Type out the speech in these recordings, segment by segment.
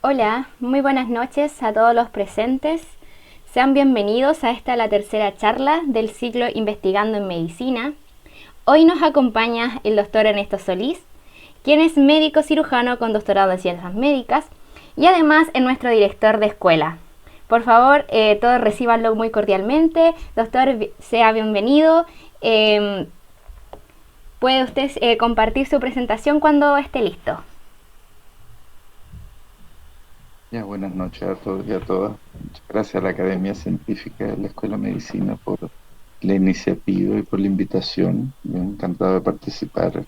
Hola, muy buenas noches a todos los presentes. Sean bienvenidos a la tercera charla del ciclo Investigando en Medicina. Hoy nos acompaña el doctor Ernesto Solís, quien es médico cirujano con doctorado en ciencias médicas y además es nuestro director de escuela. Por favor, todos recíbanlo muy cordialmente. Doctor, sea bienvenido. Puede usted compartir su presentación cuando esté listo. Ya, buenas noches a todos y a todas. Muchas gracias a la Academia Científica de la Escuela de Medicina por la iniciativa y por la invitación. Yo encantado de participar.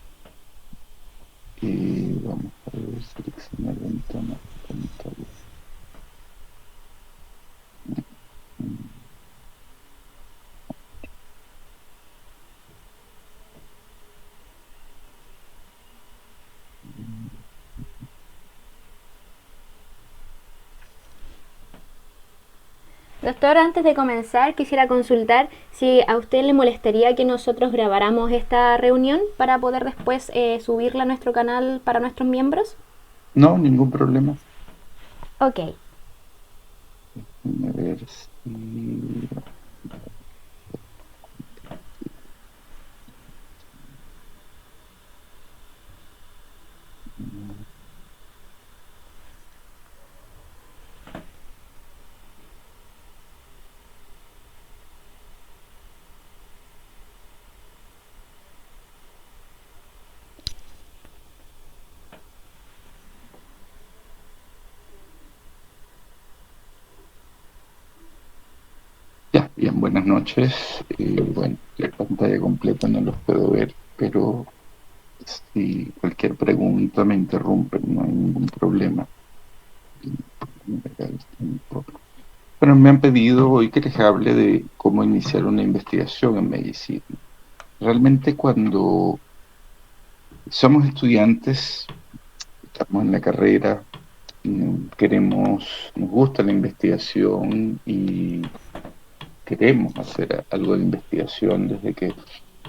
Y vamos a ver, seleccionar ventana de pantalla. Doctor, antes de comenzar, quisiera consultar si a usted le molestaría que nosotros grabáramos esta reunión para poder después subirla a nuestro canal para nuestros miembros. No, ningún problema. Ok. A ver si... Ya, bien, buenas noches. Bueno, la pantalla completa no los puedo ver, pero si cualquier pregunta me interrumpen, no hay ningún problema. Bueno, me han pedido hoy que les hable de cómo iniciar una investigación en medicina. Realmente cuando somos estudiantes, estamos en la carrera, nos gusta la investigación y queremos hacer algo de investigación desde que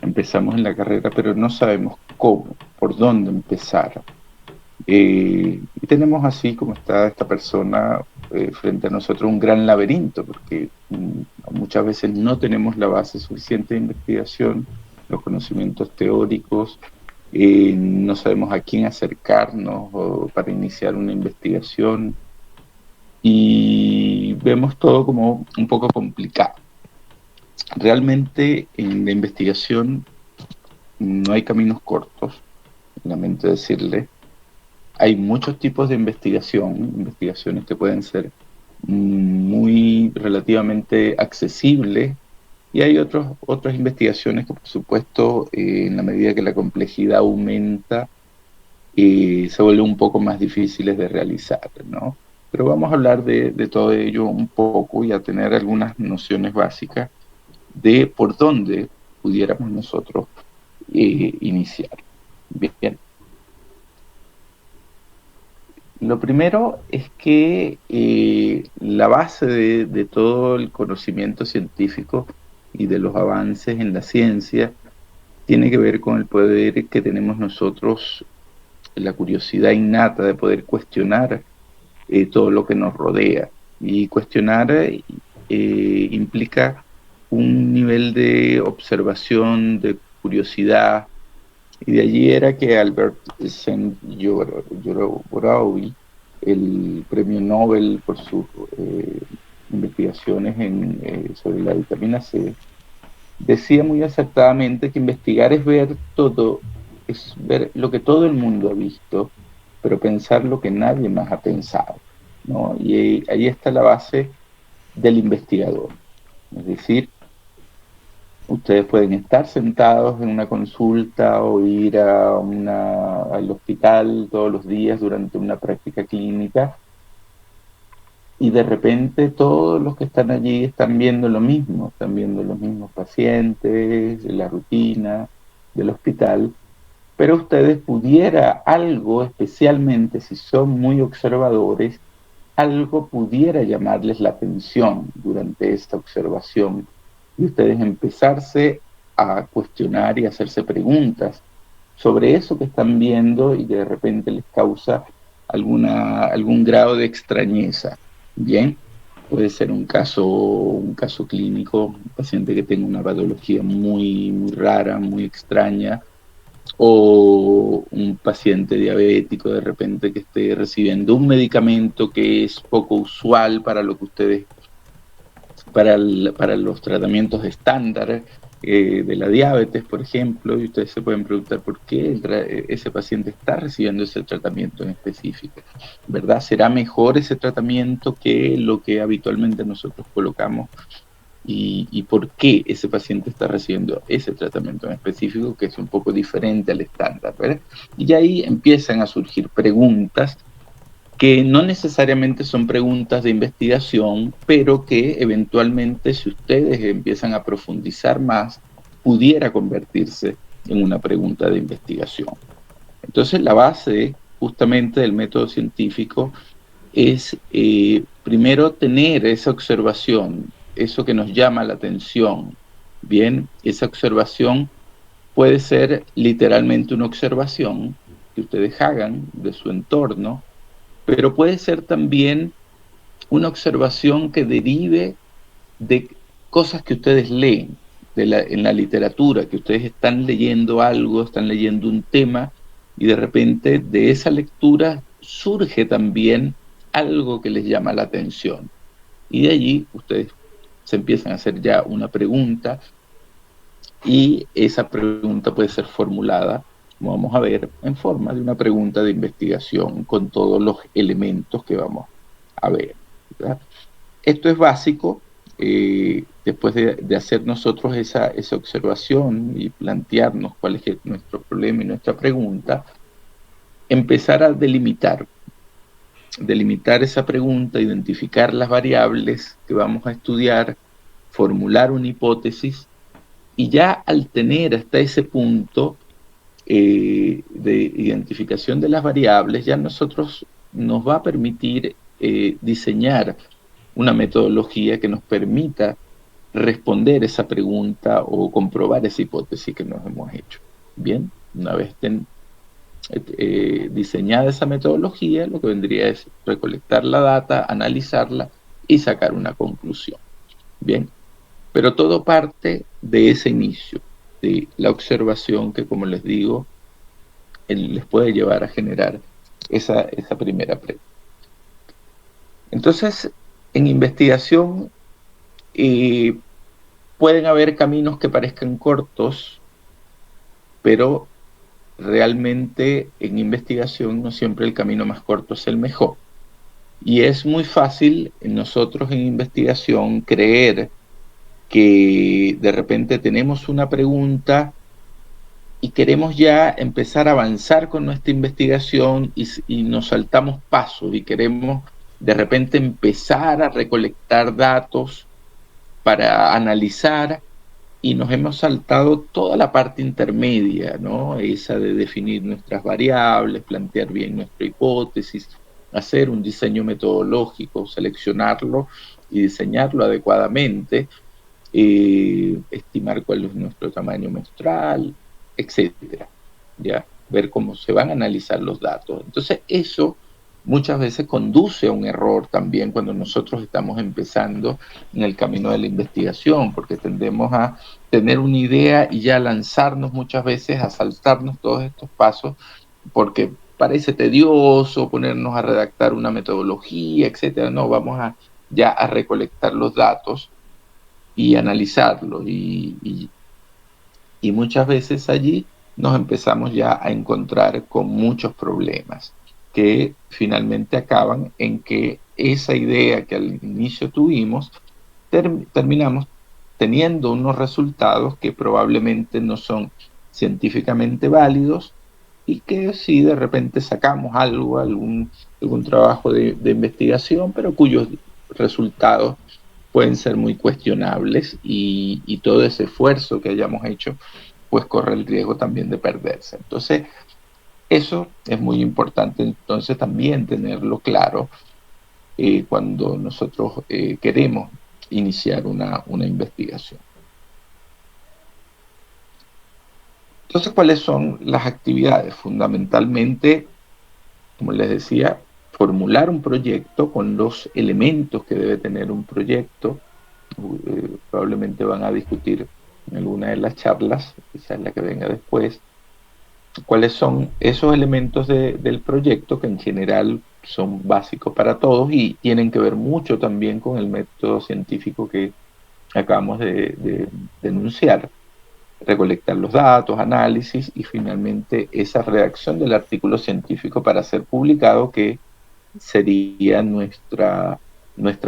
empezamos en la carrera, pero no sabemos cómo, por dónde empezar. Y tenemos así como está esta persona frente a nosotros un gran laberinto, porque muchas veces no tenemos la base suficiente de investigación, los conocimientos teóricos, no sabemos a quién acercarnos para iniciar una investigación y vemos todo como un poco complicado. Realmente en la investigación no hay caminos cortos, lamento decirle. Hay muchos tipos de investigación, investigaciones que pueden ser muy relativamente accesibles y hay otras investigaciones que por supuesto en la medida que la complejidad aumenta se vuelven un poco más difíciles de realizar, ¿no? Pero vamos a hablar de todo ello un poco y a tener algunas nociones básicas de por dónde pudiéramos nosotros iniciar. Bien. Lo primero es que la base de todo el conocimiento científico y de los avances en la ciencia tiene que ver con el poder que tenemos nosotros, la curiosidad innata de poder cuestionar todo lo que nos rodea. Y cuestionar implica un nivel de observación, de curiosidad, y de allí era que Albert Saint-Geoffroy, el premio Nobel por sus investigaciones sobre la vitamina C, decía muy acertadamente que investigar es ver todo, es ver lo que todo el mundo ha visto, pero pensar lo que nadie más ha pensado, ¿no? Y ahí está la base del investigador. Es decir, ustedes pueden estar sentados en una consulta o ir al hospital todos los días durante una práctica clínica y de repente todos los que están allí están viendo lo mismo, están viendo los mismos pacientes, la rutina del hospital, pero ustedes pudiera algo, especialmente si son muy observadores, algo pudiera llamarles la atención durante esta observación y ustedes empezarse a cuestionar y hacerse preguntas sobre eso que están viendo y que de repente les causa algún grado de extrañeza. Bien, puede ser un caso clínico, un paciente que tenga una patología muy rara, muy extraña, o un paciente diabético de repente que esté recibiendo un medicamento que es poco usual para lo que ustedes, para los tratamientos estándar de la diabetes, por ejemplo, y ustedes se pueden preguntar por qué ese paciente está recibiendo ese tratamiento en específico, ¿verdad? ¿Será mejor ese tratamiento que lo que habitualmente nosotros colocamos? Y por qué ese paciente está recibiendo ese tratamiento en específico, que es un poco diferente al estándar, ¿verdad? Y ahí empiezan a surgir preguntas que no necesariamente son preguntas de investigación, pero que eventualmente, si ustedes empiezan a profundizar más, pudiera convertirse en una pregunta de investigación. Entonces, la base justamente del método científico es primero tener esa observación, eso que nos llama la atención. Bien, esa observación puede ser literalmente una observación que ustedes hagan de su entorno, pero puede ser también una observación que derive de cosas que ustedes leen en la literatura, que ustedes están leyendo algo, están leyendo un tema, y de repente de esa lectura surge también algo que les llama la atención. Y de allí ustedes se empiezan a hacer ya una pregunta, y esa pregunta puede ser formulada, como vamos a ver, en forma de una pregunta de investigación con todos los elementos que vamos a ver, ¿verdad? Esto es básico. Después de hacer nosotros esa observación y plantearnos cuál es nuestro problema y nuestra pregunta, empezar a delimitar esa pregunta, identificar las variables que vamos a estudiar, formular una hipótesis, y ya al tener hasta ese punto de identificación de las variables, ya nosotros nos va a permitir diseñar una metodología que nos permita responder esa pregunta o comprobar esa hipótesis que nos hemos hecho. Bien, una vez diseñada esa metodología, lo que vendría es recolectar la data, analizarla y sacar una conclusión. Bien, pero todo parte de ese inicio, de la observación que, como les digo, les puede llevar a generar esa primera pregunta. Entonces, en investigación pueden haber caminos que parezcan cortos, pero realmente en investigación no siempre el camino más corto es el mejor. Y es muy fácil nosotros en investigación creer que de repente tenemos una pregunta y queremos ya empezar a avanzar con nuestra investigación y nos saltamos pasos y queremos de repente empezar a recolectar datos para analizar, y nos hemos saltado toda la parte intermedia, ¿no? Esa de definir nuestras variables, plantear bien nuestra hipótesis, hacer un diseño metodológico, seleccionarlo y diseñarlo adecuadamente, estimar cuál es nuestro tamaño menstrual, etcétera. ¿Ya? Ver cómo se van a analizar los datos. Entonces, eso muchas veces conduce a un error también cuando nosotros estamos empezando en el camino de la investigación, porque tendemos a tener una idea y ya lanzarnos muchas veces a saltarnos todos estos pasos, porque parece tedioso ponernos a redactar una metodología, etcétera. No, vamos ya a recolectar los datos y analizarlos, y muchas veces allí nos empezamos ya a encontrar con muchos problemas que finalmente acaban en que esa idea que al inicio tuvimos, terminamos teniendo unos resultados que probablemente no son científicamente válidos, y que si de repente sacamos algún trabajo de investigación, pero cuyos resultados pueden ser muy cuestionables, y todo ese esfuerzo que hayamos hecho pues corre el riesgo también de perderse. Entonces, eso es muy importante entonces también tenerlo claro cuando nosotros queremos iniciar una investigación. Entonces, ¿cuáles son las actividades? Fundamentalmente, como les decía, formular un proyecto con los elementos que debe tener un proyecto. Probablemente van a discutir en alguna de las charlas, quizás la que venga después, cuáles son esos elementos del proyecto que en general son básicos para todos y tienen que ver mucho también con el método científico que acabamos de denunciar. Recolectar los datos, análisis y finalmente esa redacción del artículo científico para ser publicado, que sería nuestra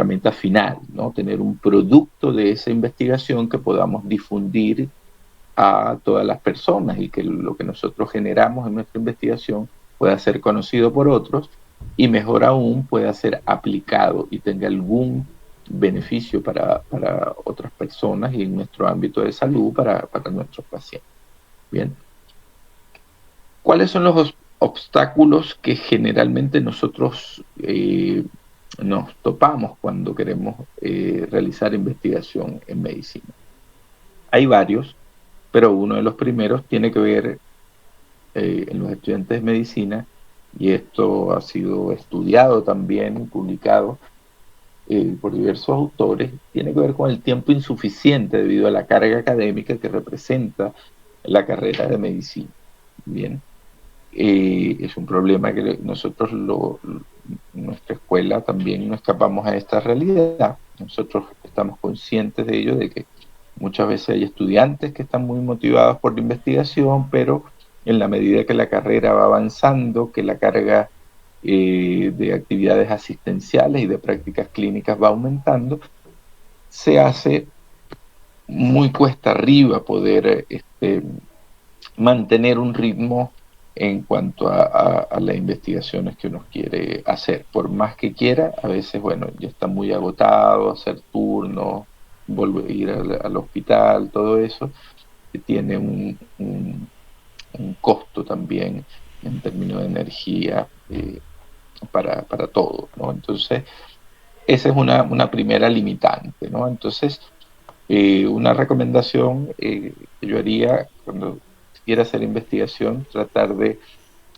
meta final, ¿no? Tener un producto de esa investigación que podamos difundir a todas las personas y que lo que nosotros generamos en nuestra investigación pueda ser conocido por otros y mejor aún pueda ser aplicado y tenga algún beneficio para otras personas y en nuestro ámbito de salud para nuestros pacientes. Bien. ¿Cuáles son los obstáculos que generalmente nosotros nos topamos cuando queremos realizar investigación en medicina? Hay varios, pero uno de los primeros tiene que ver en los estudiantes de medicina, y esto ha sido estudiado también, publicado por diversos autores, tiene que ver con el tiempo insuficiente debido a la carga académica que representa la carrera de medicina. Bien, es un problema que nosotros, nuestra escuela también no escapamos a esta realidad. Nosotros estamos conscientes de ello, de que muchas veces hay estudiantes que están muy motivados por la investigación, pero en la medida que la carrera va avanzando, que la carga de actividades asistenciales y de prácticas clínicas va aumentando, se hace muy cuesta arriba poder mantener un ritmo en cuanto a las investigaciones que uno quiere hacer. Por más que quiera, a veces, bueno, ya está muy agotado, hacer turnos, volver a ir al hospital, todo eso, que tiene un costo también en términos de energía para todo, ¿no? Entonces, esa es una primera limitante, ¿no? Entonces, una recomendación que yo haría cuando quiera hacer investigación, tratar de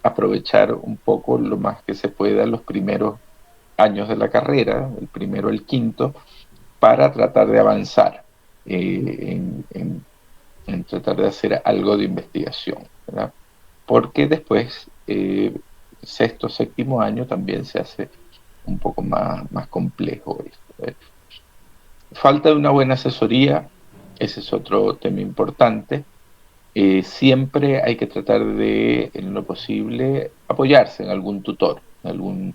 aprovechar un poco lo más que se pueda los primeros años de la carrera, el primero al quinto, para tratar de avanzar en tratar de hacer algo de investigación, ¿verdad? Porque después, sexto, séptimo año, también se hace un poco más complejo esto, ¿eh? Falta de una buena asesoría, ese es otro tema importante. Siempre hay que tratar de, en lo posible, apoyarse en algún tutor, algún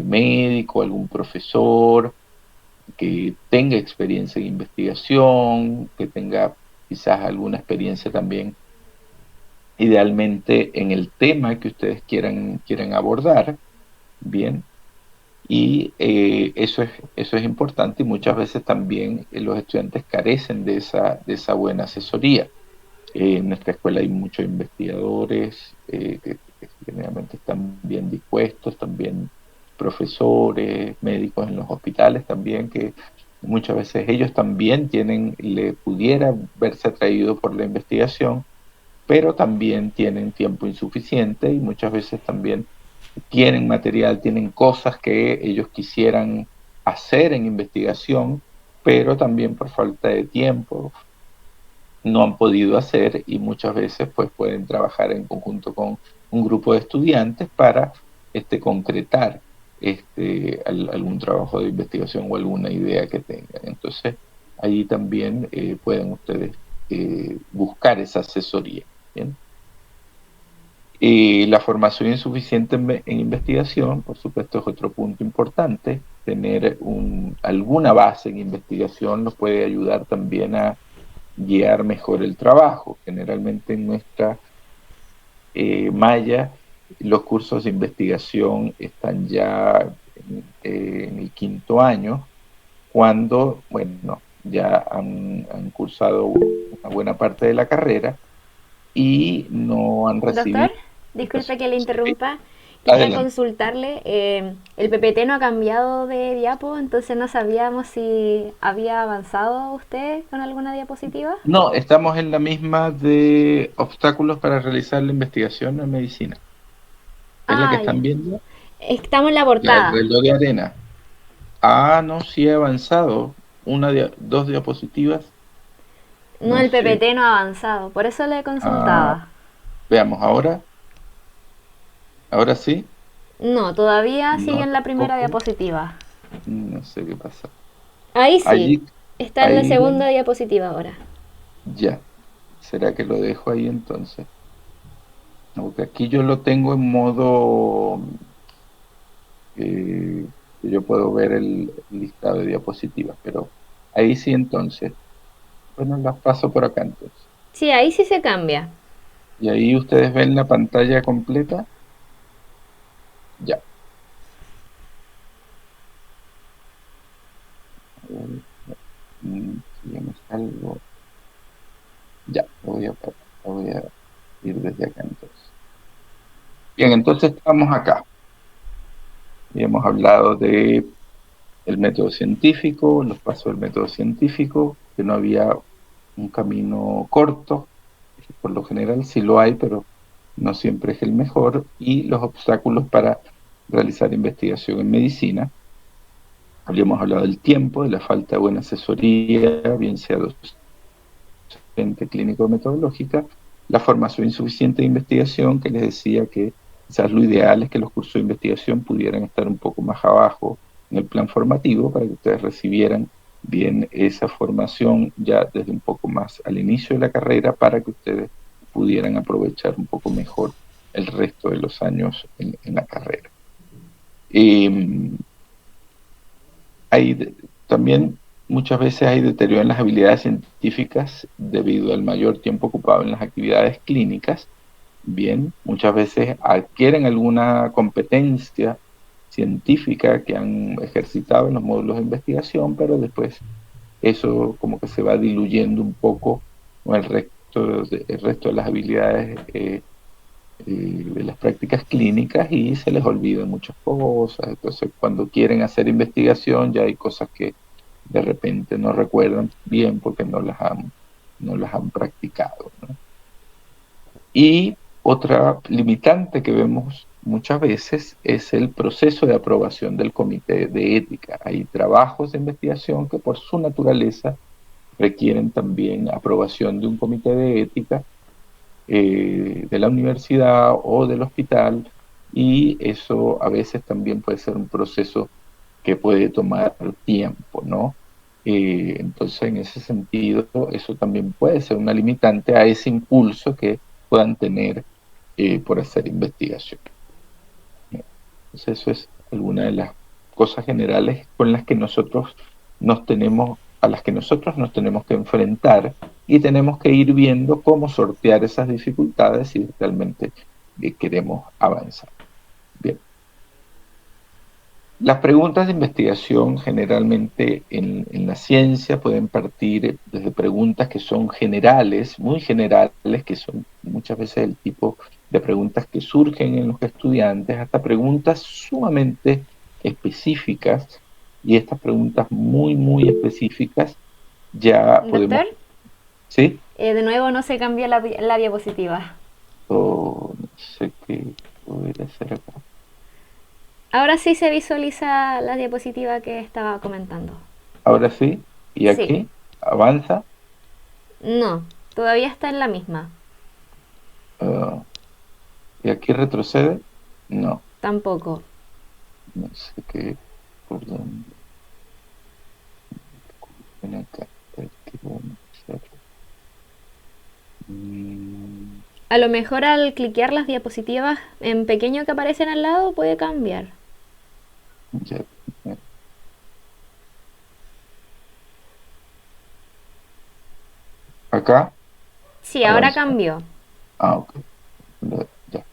médico, algún profesor que tenga experiencia en investigación, que tenga quizás alguna experiencia también, idealmente en el tema que ustedes quieran abordar, bien. Y eso es importante, y muchas veces también los estudiantes carecen de esa buena asesoría. En nuestra escuela hay muchos investigadores que generalmente están bien dispuestos, también profesores, médicos en los hospitales también, que muchas veces ellos también le pudiera verse atraído por la investigación, pero también tienen tiempo insuficiente y muchas veces también tienen material, tienen cosas que ellos quisieran hacer en investigación, pero también por falta de tiempo no han podido hacer, y muchas veces pues pueden trabajar en conjunto con un grupo de estudiantes para concretar algún trabajo de investigación o alguna idea que tengan. Entonces, allí también pueden ustedes buscar esa asesoría. ¿Bien? La formación insuficiente en investigación, por supuesto, es otro punto importante. Tener alguna base en investigación nos puede ayudar también a guiar mejor el trabajo. Generalmente en nuestra malla, los cursos de investigación están ya en el quinto año, cuando, bueno, ya han cursado una buena parte de la carrera y no han recibido. Doctor, disculpe que le interrumpa. Quería Adelante. consultarle, el PPT no ha cambiado de diapo, entonces no sabíamos si había avanzado usted con alguna diapositiva. No, estamos en la misma de obstáculos para realizar la investigación en medicina. ¿Es la que Ah, ya. están viendo? Estamos en la La del portada. reloj de arena. Ah, no, sí he avanzado. Dos diapositivas. No, No el sé. PPT no ha avanzado, por eso le Ah, consultaba. veamos ahora. Ahora sí. No, todavía sigue No, en la primera tampoco. diapositiva. No sé qué pasa. Ahí sí, Allí, está en la ahí, segunda diapositiva ahora. ya. ¿Será que lo dejo ahí entonces? Porque aquí yo lo tengo en modo que yo puedo ver el listado de diapositivas, pero ahí sí entonces. Bueno, las paso por acá entonces. Sí, ahí sí se cambia. Y ahí ustedes ven la pantalla completa. Ya. A ver, si ya me salgo. Ya, lo voy a ir desde acá entonces. Bien, entonces estamos acá. Y hemos hablado de el método científico, los pasos del método científico, que no había un camino corto, por lo general sí lo hay, pero no siempre es el mejor, y los obstáculos para realizar investigación en medicina. Habíamos hablado del tiempo, de la falta de buena asesoría, bien sea docente, clínico o metodológica, la formación insuficiente de investigación, que les decía que quizás lo ideal es que los cursos de investigación pudieran estar un poco más abajo en el plan formativo para que ustedes recibieran bien esa formación ya desde un poco más al inicio de la carrera para que ustedes pudieran aprovechar un poco mejor el resto de los años en la carrera. Eh, hay también muchas veces hay deterioro en las habilidades científicas debido al mayor tiempo ocupado en las actividades clínicas. Bien, muchas veces adquieren alguna competencia científica que han ejercitado en los módulos de investigación, pero después eso como que se va diluyendo un poco con el resto de las habilidades de las prácticas clínicas y se les olvidan muchas cosas. Entonces, cuando quieren hacer investigación, ya hay cosas que de repente no recuerdan bien porque no las han practicado, ¿no? Y otra limitante que vemos muchas veces es el proceso de aprobación del comité de ética. Hay trabajos de investigación que por su naturaleza requieren también aprobación de un comité de ética de la universidad o del hospital, y eso a veces también puede ser un proceso que puede tomar tiempo, ¿no? Entonces, en ese sentido, eso también puede ser una limitante a ese impulso que puedan tener por hacer investigación. Entonces, eso es alguna de las cosas generales con las que a las que nosotros nos tenemos que enfrentar y tenemos que ir viendo cómo sortear esas dificultades si realmente queremos avanzar. Bien. Las preguntas de investigación generalmente en la ciencia pueden partir desde preguntas que son generales, muy generales, que son muchas veces el tipo de preguntas que surgen en los estudiantes, hasta preguntas sumamente específicas, y estas preguntas muy específicas ya podemos, Doctor, ¿sí? de nuevo no se cambió la diapositiva. O no sé qué podría hacer acá. Ahora sí se visualiza la diapositiva que estaba comentando. Ahora sí, y Sí, aquí avanza. no, todavía está en la misma. ah, ¿Y aquí retrocede? No, Tampoco. no sé qué, por dónde. Ven acá, a ver qué podemos hacer. Mm, A lo mejor al cliquear las diapositivas en pequeño que aparecen al lado puede cambiar. ya, acá Sí, ahora avanzó. cambió. Ah, ok. Ya.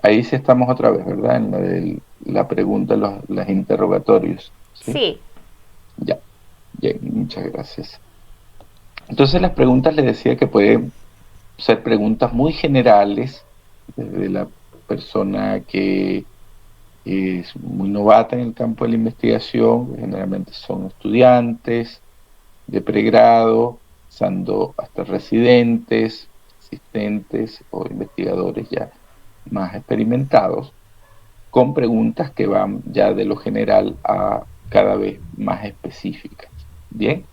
Ahí sí estamos otra vez, ¿verdad? En la pregunta, los interrogatorios. ¿Sí? Sí, Ya, ya, muchas gracias. Entonces las preguntas les decía que pueden ser preguntas muy generales, desde la persona que es muy novata en el campo de la investigación, que generalmente son estudiantes de pregrado, pasando hasta residentes, asistentes o investigadores ya más experimentados. con preguntas que van ya de lo general a cada vez más específicas. Bien,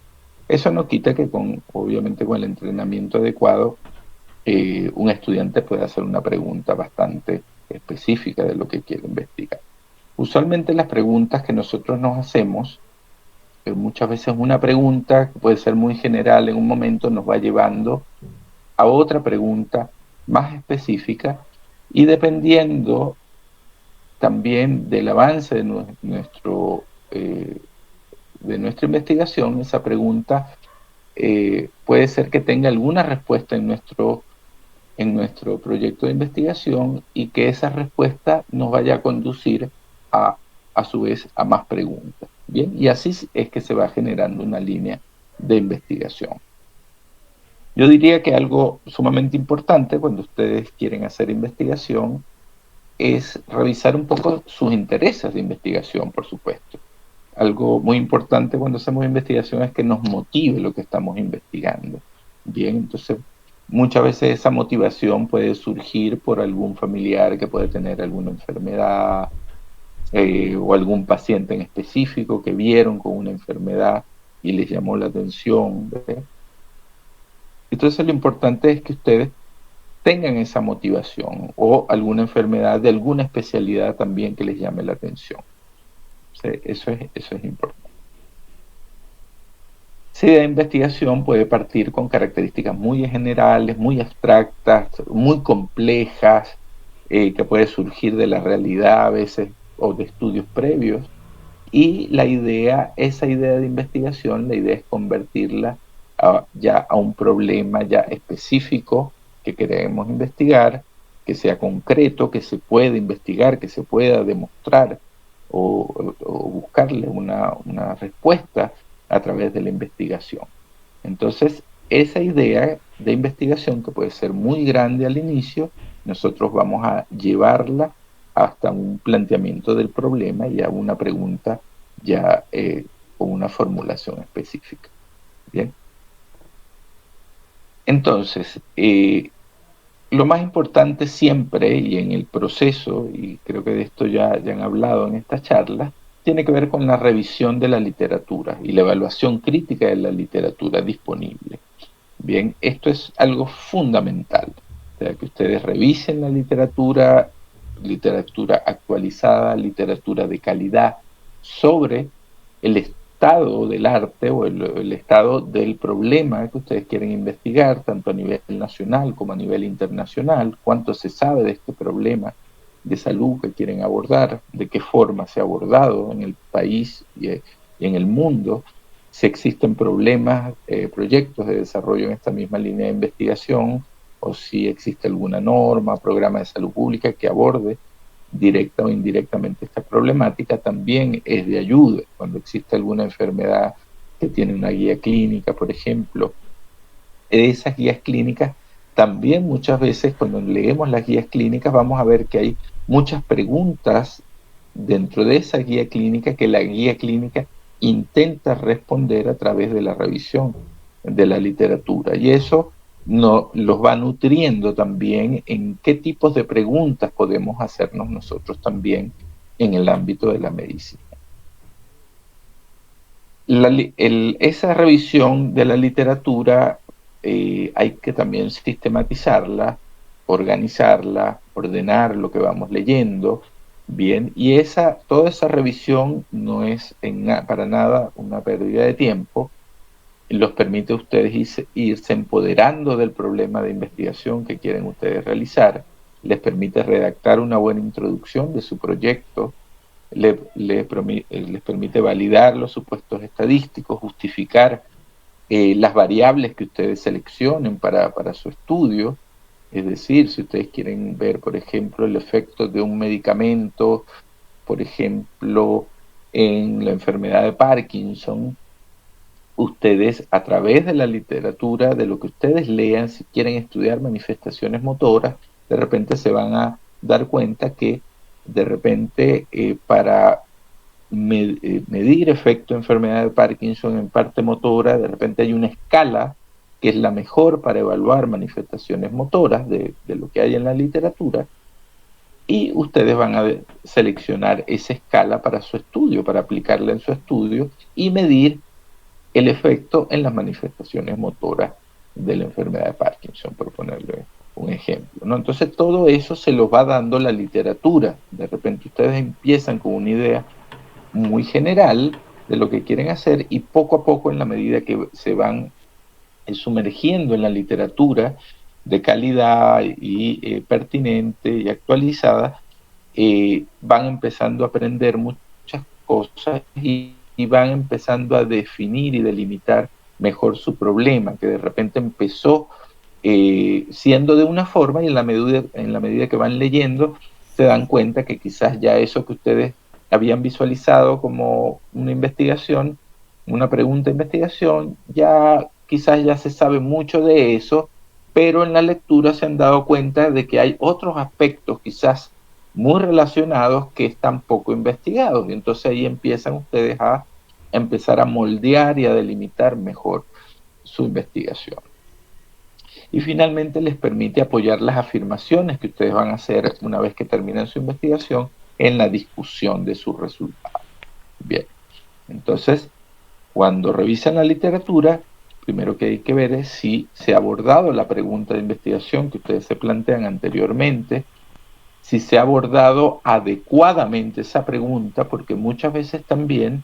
eso no quita que obviamente con el entrenamiento adecuado, un estudiante puede hacer una pregunta bastante específica de lo que quiere investigar. Usualmente las preguntas que nosotros nos hacemos, muchas veces una pregunta que puede ser muy general en un momento nos va llevando a otra pregunta más específica, y dependiendo también del avance de nuestra investigación, esa pregunta puede ser que tenga alguna respuesta en nuestro proyecto de investigación, y que esa respuesta nos vaya a conducir a su vez a más preguntas. Bien, y así es que se va generando una línea de investigación. Yo diría que algo sumamente importante cuando ustedes quieren hacer investigación es revisar un poco sus intereses de investigación, por supuesto. Algo muy importante cuando hacemos investigación es que nos motive lo que estamos investigando. Bien, entonces muchas veces esa motivación puede surgir por algún familiar que puede tener alguna enfermedad, o algún paciente en específico que vieron con una enfermedad y les llamó la atención. ¿Ve? Entonces lo importante es que ustedes tengan esa motivación, o alguna enfermedad de alguna especialidad también que les llame la atención. Eso es importante. Si la investigación puede partir con características muy generales, muy abstractas, muy complejas, que puede surgir de la realidad a veces o de estudios previos, y esa idea de investigación, la idea es convertirla ya a un problema ya específico que queremos investigar, que sea concreto, que se pueda investigar, que se pueda demostrar o buscarle una respuesta a través de la investigación. Entonces, esa idea de investigación, que puede ser muy grande al inicio, nosotros vamos a llevarla hasta un planteamiento del problema y a una pregunta ya con una formulación específica. Bien. Entonces, lo más importante siempre, y en el proceso, y creo que de esto ya han hablado en esta charla, tiene que ver con la revisión de la literatura y la evaluación crítica de la literatura disponible. Bien, esto es algo fundamental, o sea, que ustedes revisen la literatura actualizada, literatura de calidad, sobre el estado del arte o el estado del problema que ustedes quieren investigar, tanto a nivel nacional como a nivel internacional, cuánto se sabe de este problema de salud que quieren abordar, de qué forma se ha abordado en el país y en el mundo, si existen problemas, proyectos de desarrollo en esta misma línea de investigación, o si existe alguna norma, programa de salud pública que aborde directa o indirectamente esta problemática. También es de ayuda cuando existe alguna enfermedad que tiene una guía clínica, por ejemplo. Esas guías clínicas, también muchas veces cuando leemos las guías clínicas vamos a ver que hay muchas preguntas dentro de esa guía clínica que la guía clínica intenta responder a través de la revisión de la literatura, y eso los va nutriendo también en qué tipos de preguntas podemos hacernos nosotros también en el ámbito de la medicina. Esa revisión de la literatura hay que también sistematizarla, organizarla, ordenar lo que vamos leyendo, bien, y toda esa revisión no es para nada una pérdida de tiempo. Los permite a ustedes irse empoderando del problema de investigación que quieren ustedes realizar, les permite redactar una buena introducción de su proyecto, les permite validar los supuestos estadísticos, justificar las variables que ustedes seleccionen para su estudio. Es decir, si ustedes quieren ver, por ejemplo, el efecto de un medicamento, por ejemplo, en la enfermedad de Parkinson, ustedes a través de la literatura, de lo que ustedes lean, si quieren estudiar manifestaciones motoras, de repente se van a dar cuenta que de repente para medir efecto de enfermedad de Parkinson en parte motora, de repente hay una escala que es la mejor para evaluar manifestaciones motoras de lo que hay en la literatura, y ustedes van a seleccionar esa escala para su estudio, para aplicarla en su estudio y medir el efecto en las manifestaciones motoras de la enfermedad de Parkinson, por ponerle un ejemplo, ¿no? Entonces todo eso se los va dando la literatura. De repente ustedes empiezan con una idea muy general de lo que quieren hacer y poco a poco, en la medida que se van sumergiendo en la literatura de calidad y pertinente y actualizada, van empezando a aprender muchas cosas y van empezando a definir y delimitar mejor su problema, que de repente empezó siendo de una forma, y en la medida que van leyendo se dan cuenta que quizás ya eso que ustedes habían visualizado como una investigación, una pregunta de investigación, ya quizás ya se sabe mucho de eso, pero en la lectura se han dado cuenta de que hay otros aspectos quizás muy relacionados que están poco investigados, y entonces ahí empiezan ustedes a empezar a moldear y a delimitar mejor su investigación. Y finalmente les permite apoyar las afirmaciones que ustedes van a hacer una vez que terminen su investigación en la discusión de sus resultados. Bien, entonces, cuando revisan la literatura, primero que hay que ver es si se ha abordado la pregunta de investigación que ustedes se plantean anteriormente, si se ha abordado adecuadamente esa pregunta, porque muchas veces también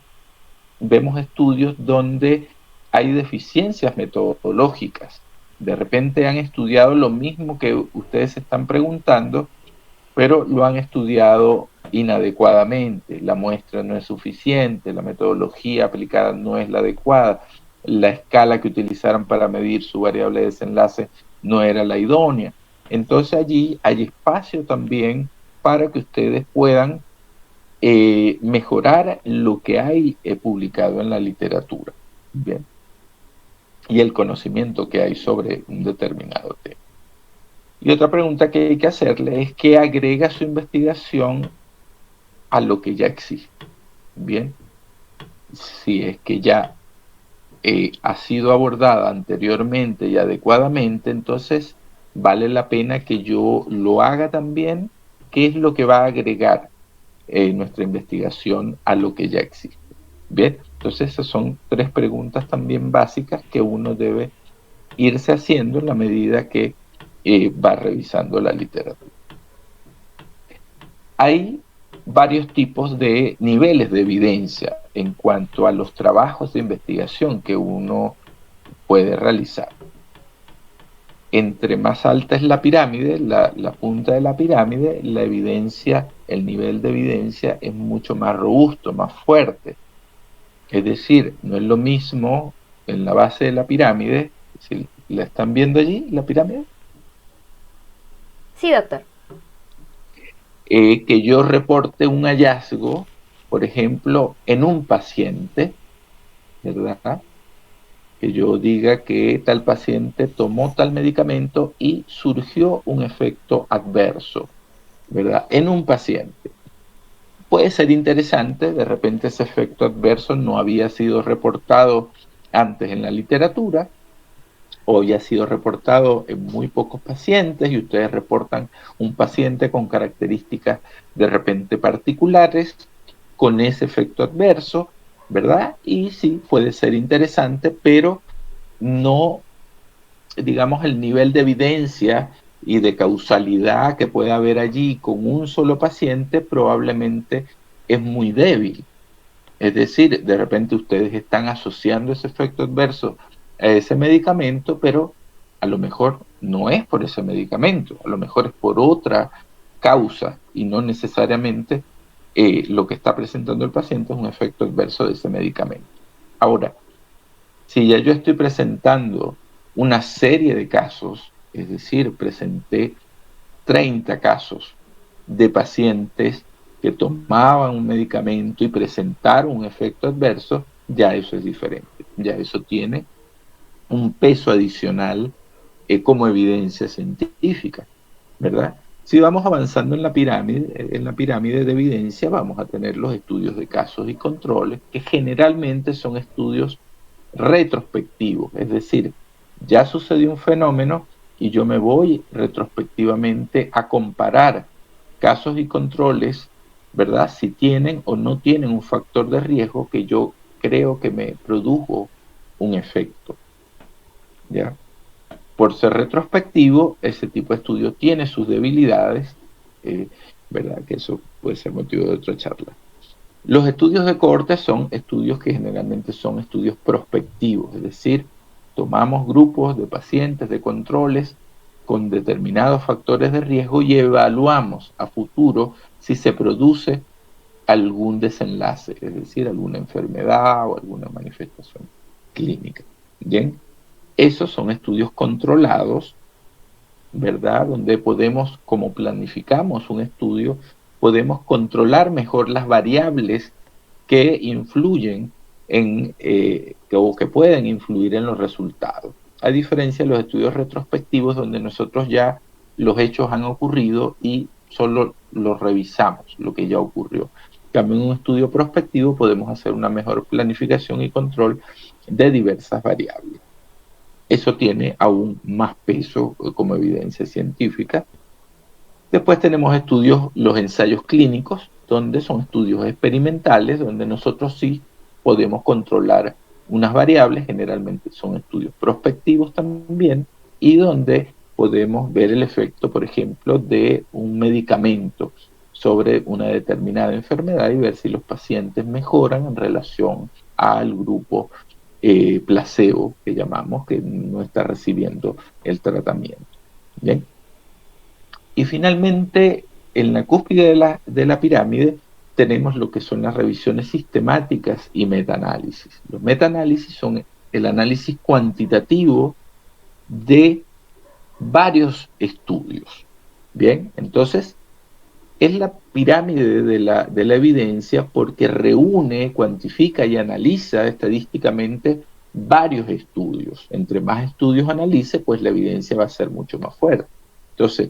vemos estudios donde hay deficiencias metodológicas. De repente han estudiado lo mismo que ustedes se están preguntando, pero lo han estudiado inadecuadamente. La muestra no es suficiente, la metodología aplicada no es la adecuada, la escala que utilizaron para medir su variable de desenlace no era la idónea. Entonces allí hay espacio también para que ustedes puedan mejorar lo que hay publicado en la literatura. Bien. Y el conocimiento que hay sobre un determinado tema. Y otra pregunta que hay que hacerle es qué agrega su investigación a lo que ya existe. Bien, si es que ya ha sido abordada anteriormente y adecuadamente, entonces vale la pena que yo lo haga también. ¿Qué es lo que va a agregar nuestra investigación a lo que ya existe? Bien, entonces esas son 3 preguntas también básicas que uno debe irse haciendo en la medida que va revisando la literatura. Hay varios tipos de niveles de evidencia en cuanto a los trabajos de investigación que uno puede realizar. Entre más alta es la pirámide, la punta de la pirámide, la evidencia, el nivel de evidencia es mucho más robusto, más fuerte. Es decir, no es lo mismo en la base de la pirámide, si la están viendo allí, la pirámide, Sí, doctor. que yo reporte un hallazgo, por ejemplo, en un paciente, ¿verdad? Que yo diga que tal paciente tomó tal medicamento y surgió un efecto adverso, ¿verdad? En un paciente. Puede ser interesante, de repente ese efecto adverso no había sido reportado antes en la literatura, o ya ha sido reportado en muy pocos pacientes, y ustedes reportan un paciente con características de repente particulares, con ese efecto adverso, ¿verdad? Y sí, puede ser interesante, pero no, digamos, el nivel de evidencia y de causalidad que puede haber allí con un solo paciente probablemente es muy débil. Es decir, de repente ustedes están asociando ese efecto adverso a ese medicamento, pero a lo mejor no es por ese medicamento, a lo mejor es por otra causa y no necesariamente lo que está presentando el paciente es un efecto adverso de ese medicamento. Ahora, si ya yo estoy presentando una serie de casos, es decir, presenté 30 casos de pacientes que tomaban un medicamento y presentaron un efecto adverso, ya eso es diferente, ya eso tiene un peso adicional como evidencia científica, ¿verdad? Si vamos avanzando en la pirámide de evidencia, vamos a tener los estudios de casos y controles, que generalmente son estudios retrospectivos, es decir, ya sucedió un fenómeno y yo me voy retrospectivamente a comparar casos y controles, ¿verdad? Si tienen o no tienen un factor de riesgo que yo creo que me produjo un efecto, ¿ya? Por ser retrospectivo, ese tipo de estudio tiene sus debilidades, eh, ¿verdad? Que eso puede ser motivo de otra charla. Los estudios de cohorte son estudios que generalmente son estudios prospectivos, es decir, tomamos grupos de pacientes, de controles, con determinados factores de riesgo y evaluamos a futuro si se produce algún desenlace, es decir, alguna enfermedad o alguna manifestación clínica. Bien, esos son estudios controlados, ¿verdad? Donde podemos, como planificamos un estudio, podemos controlar mejor las variables que influyen o que pueden influir en los resultados. A diferencia de los estudios retrospectivos, donde nosotros ya los hechos han ocurrido y solo los revisamos, lo que ya ocurrió. En cambio, en un estudio prospectivo podemos hacer una mejor planificación y control de diversas variables. Eso tiene aún más peso como evidencia científica. Después tenemos estudios, los ensayos clínicos, donde son estudios experimentales, donde nosotros sí podemos controlar unas variables, generalmente son estudios prospectivos también, y donde podemos ver el efecto, por ejemplo, de un medicamento sobre una determinada enfermedad y ver si los pacientes mejoran en relación al grupo placebo, que llamamos, que no está recibiendo el tratamiento. ¿Bien? Y finalmente, en la cúspide de la pirámide, tenemos lo que son las revisiones sistemáticas y metaanálisis. Los metaanálisis son el análisis cuantitativo de varios estudios. Bien, entonces es la pirámide de la evidencia porque reúne, cuantifica y analiza estadísticamente varios estudios. Entre más estudios analice, pues la evidencia va a ser mucho más fuerte. Entonces,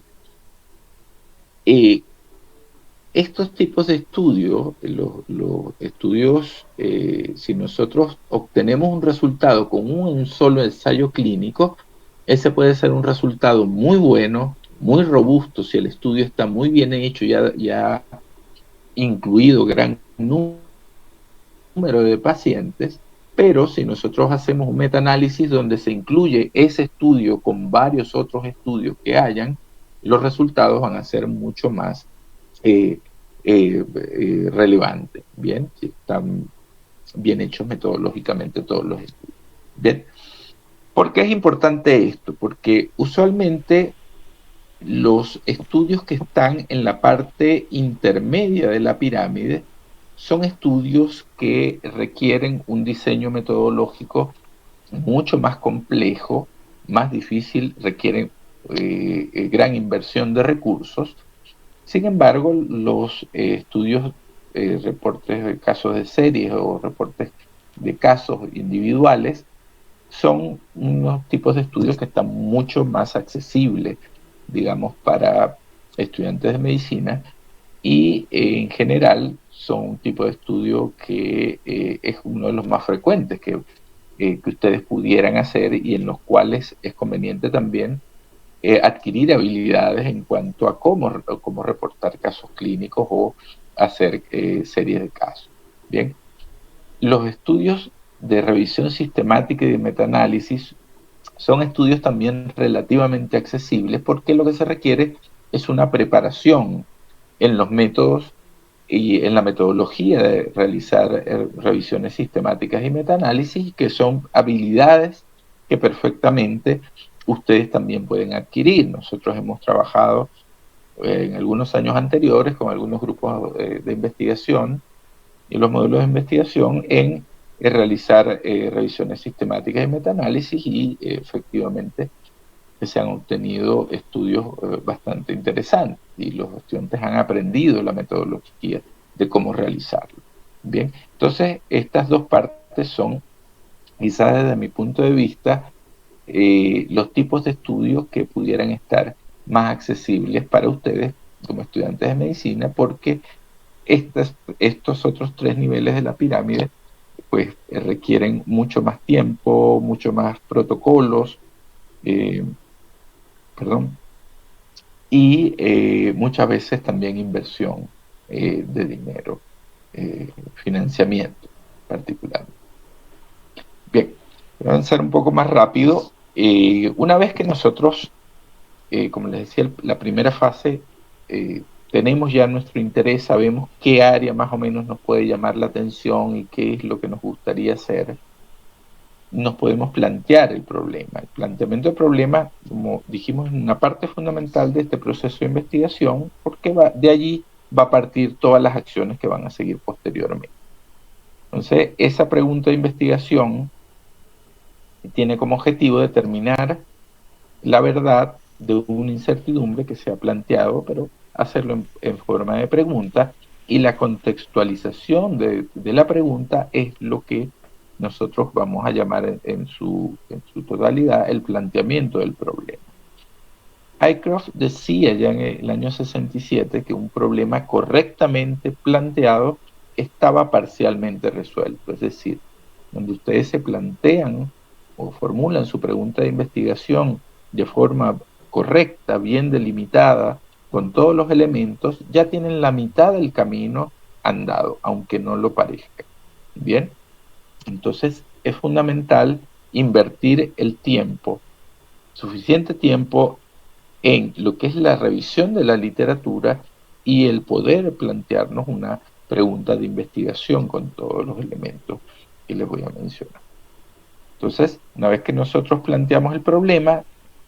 estos tipos de estudios, los estudios, si nosotros obtenemos un resultado con un solo ensayo clínico, ese puede ser un resultado muy bueno, muy robusto, si el estudio está muy bien hecho y ha incluido gran número de pacientes, pero si nosotros hacemos un metaanálisis donde se incluye ese estudio con varios otros estudios que hayan, los resultados van a ser mucho más relevante, bien, si están bien hechos metodológicamente todos los estudios. Bien, ¿por qué es importante esto? Porque usualmente los estudios que están en la parte intermedia de la pirámide son estudios que requieren un diseño metodológico mucho más complejo, más difícil, requieren gran inversión de recursos. Sin embargo, los estudios, reportes de casos de series o reportes de casos individuales son unos tipos de estudios que están mucho más accesibles, digamos, para estudiantes de medicina y en general son un tipo de estudio que es uno de los más frecuentes que ustedes pudieran hacer y en los cuales es conveniente también adquirir habilidades en cuanto a cómo reportar casos clínicos o hacer series de casos. Bien, los estudios de revisión sistemática y de metaanálisis son estudios también relativamente accesibles porque lo que se requiere es una preparación en los métodos y en la metodología de realizar revisiones sistemáticas y metaanálisis, que son habilidades que perfectamente ustedes también pueden adquirir. Nosotros hemos trabajado en algunos años anteriores con algunos grupos de investigación y los modelos de investigación en realizar revisiones sistemáticas y metaanálisis y efectivamente se han obtenido estudios bastante interesantes y los estudiantes han aprendido la metodología de cómo realizarlo. Bien, entonces estas dos partes son, quizás desde mi punto de vista, los tipos de estudios que pudieran estar más accesibles para ustedes como estudiantes de medicina, porque estos otros tres niveles de la pirámide pues requieren mucho más tiempo, mucho más protocolos, perdón, y muchas veces también inversión de dinero, financiamiento particularmente. Bien, voy a avanzar un poco más rápido. Una vez que nosotros, como les decía, la primera fase, tenemos ya nuestro interés, sabemos qué área más o menos nos puede llamar la atención y qué es lo que nos gustaría hacer, nos podemos plantear el problema. El planteamiento del problema, como dijimos, es una parte fundamental de este proceso de investigación, porque de allí va a partir todas las acciones que van a seguir posteriormente. Entonces, esa pregunta de investigación tiene como objetivo determinar la verdad de una incertidumbre que se ha planteado, pero hacerlo en forma de pregunta, y la contextualización de la pregunta es lo que nosotros vamos a llamar en su totalidad el planteamiento del problema. Hycroft decía ya en el año 67 que un problema correctamente planteado estaba parcialmente resuelto, es decir, donde ustedes se plantean o formulan su pregunta de investigación de forma correcta, bien delimitada, con todos los elementos, ya tienen la mitad del camino andado, aunque no lo parezca. Bien, entonces es fundamental invertir el tiempo, suficiente tiempo en lo que es la revisión de la literatura y el poder plantearnos una pregunta de investigación con todos los elementos que les voy a mencionar. Entonces, una vez que nosotros planteamos el problema,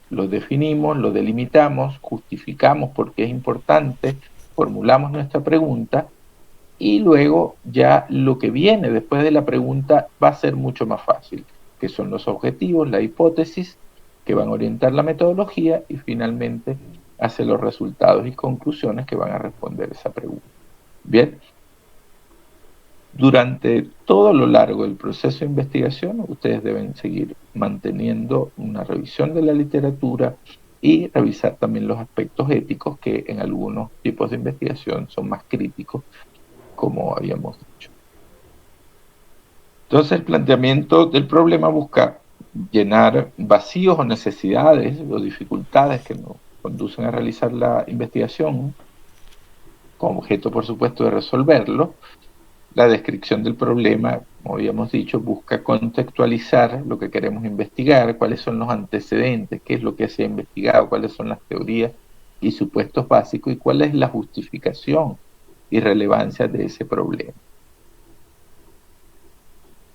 lo definimos, lo delimitamos, justificamos por qué es importante, formulamos nuestra pregunta y luego ya lo que viene después de la pregunta va a ser mucho más fácil, que son los objetivos, la hipótesis, que van a orientar la metodología y finalmente hace los resultados y conclusiones que van a responder esa pregunta. Bien, durante todo lo largo del proceso de investigación, ustedes deben seguir manteniendo una revisión de la literatura y revisar también los aspectos éticos que en algunos tipos de investigación son más críticos, como habíamos dicho. Entonces, el planteamiento del problema busca llenar vacíos o necesidades o dificultades que nos conducen a realizar la investigación, con objeto, por supuesto, de resolverlo. La descripción del problema, como habíamos dicho, busca contextualizar lo que queremos investigar, cuáles son los antecedentes, qué es lo que se ha investigado, cuáles son las teorías y supuestos básicos y cuál es la justificación y relevancia de ese problema.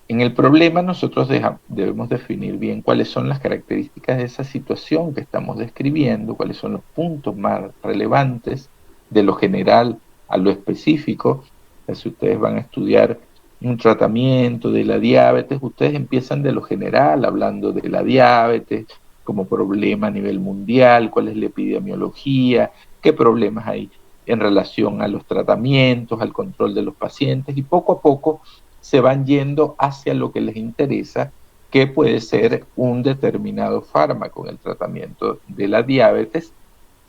En el problema nosotros debemos definir bien cuáles son las características de esa situación que estamos describiendo, cuáles son los puntos más relevantes de lo general a lo específico. Si ustedes van a estudiar un tratamiento de la diabetes, ustedes empiezan de lo general, hablando de la diabetes como problema a nivel mundial, cuál es la epidemiología, qué problemas hay en relación a los tratamientos, al control de los pacientes, y poco a poco se van yendo hacia lo que les interesa, que puede ser un determinado fármaco en el tratamiento de la diabetes,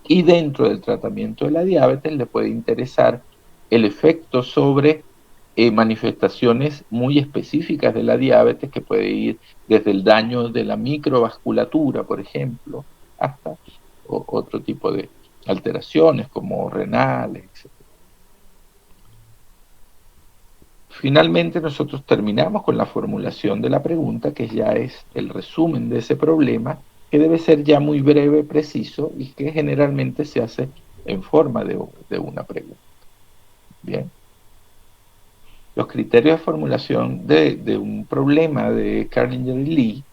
y dentro del tratamiento de la diabetes les puede interesar el efecto sobre manifestaciones muy específicas de la diabetes, que puede ir desde el daño de la microvasculatura, por ejemplo, hasta otro tipo de alteraciones como renales, etc. Finalmente nosotros terminamos con la formulación de la pregunta, que ya es el resumen de ese problema, que debe ser ya muy breve, preciso, y que generalmente se hace en forma de una pregunta. Bien. Los criterios de formulación de un problema de Carlinger y Lee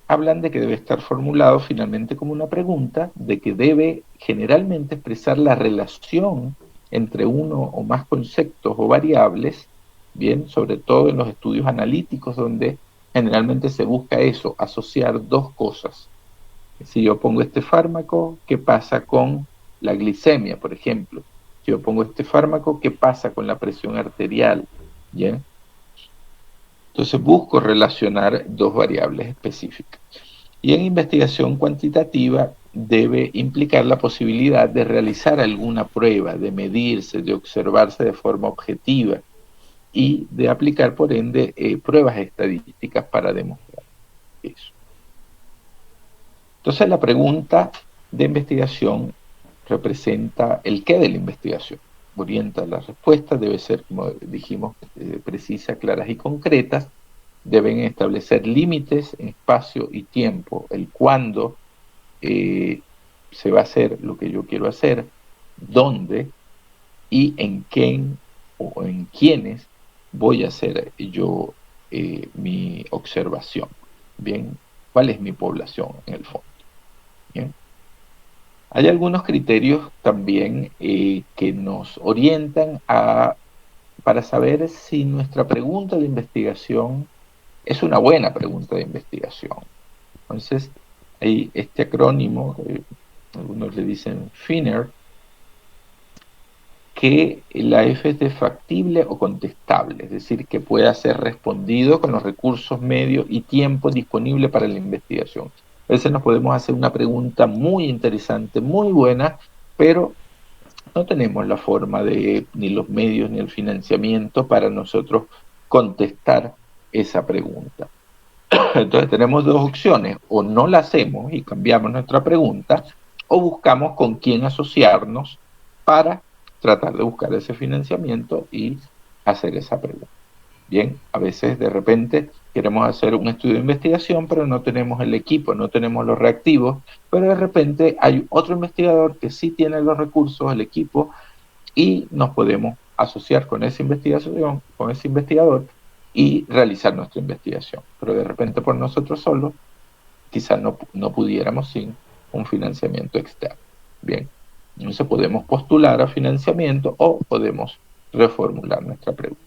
hablan de que debe estar formulado finalmente como una pregunta, de que debe generalmente expresar la relación entre uno o más conceptos o variables, bien, sobre todo en los estudios analíticos donde generalmente se busca eso, asociar dos cosas. Si yo pongo este fármaco, ¿qué pasa con la glicemia, por ejemplo? Si yo pongo este fármaco, ¿qué pasa con la presión arterial? ¿Bien? Entonces busco relacionar dos variables específicas. Y en investigación cuantitativa debe implicar la posibilidad de realizar alguna prueba, de medirse, de observarse de forma objetiva y de aplicar, por ende, pruebas estadísticas para demostrar eso. Entonces la pregunta de investigación representa el qué de la investigación. Orienta las respuestas, debe ser, como dijimos, precisas, claras y concretas. Deben establecer límites en espacio y tiempo, el cuándo se va a hacer lo que yo quiero hacer, dónde y en quién o en quiénes voy a hacer yo mi observación. Bien, ¿cuál es mi población en el fondo? Bien. Hay algunos criterios también que nos orientan para saber si nuestra pregunta de investigación es una buena pregunta de investigación. Entonces, hay este acrónimo, algunos le dicen FINER, que la F es de factible o contestable, es decir, que pueda ser respondido con los recursos, medios y tiempo disponible para la investigación. A veces nos podemos hacer una pregunta muy interesante, muy buena, pero no tenemos la forma ni los medios, ni el financiamiento para nosotros contestar esa pregunta. Entonces tenemos dos opciones, o no la hacemos y cambiamos nuestra pregunta, o buscamos con quién asociarnos para tratar de buscar ese financiamiento y hacer esa pregunta. Bien, a veces de repente queremos hacer un estudio de investigación, pero no tenemos el equipo, no tenemos los reactivos, pero de repente hay otro investigador que sí tiene los recursos, el equipo, y nos podemos asociar con esa investigación, con ese investigador y realizar nuestra investigación. Pero de repente por nosotros solos, quizás no pudiéramos sin un financiamiento externo. Bien, entonces podemos postular a financiamiento o podemos reformular nuestra pregunta.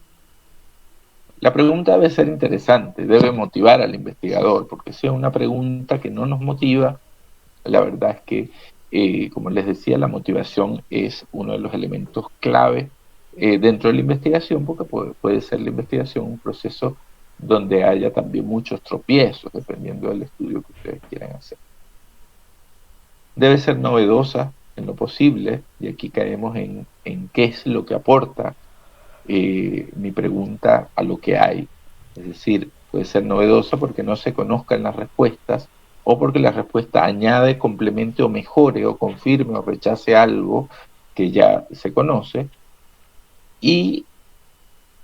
La pregunta debe ser interesante, debe motivar al investigador, porque si es una pregunta que no nos motiva, la verdad es que, como les decía, la motivación es uno de los elementos clave dentro de la investigación, porque puede ser la investigación un proceso donde haya también muchos tropiezos, dependiendo del estudio que ustedes quieran hacer. Debe ser novedosa en lo posible, y aquí caemos en qué es lo que aporta mi pregunta a lo que hay. Es decir, puede ser novedosa porque no se conozcan las respuestas o porque la respuesta añade, complemente o mejore o confirme o rechace algo que ya se conoce. Y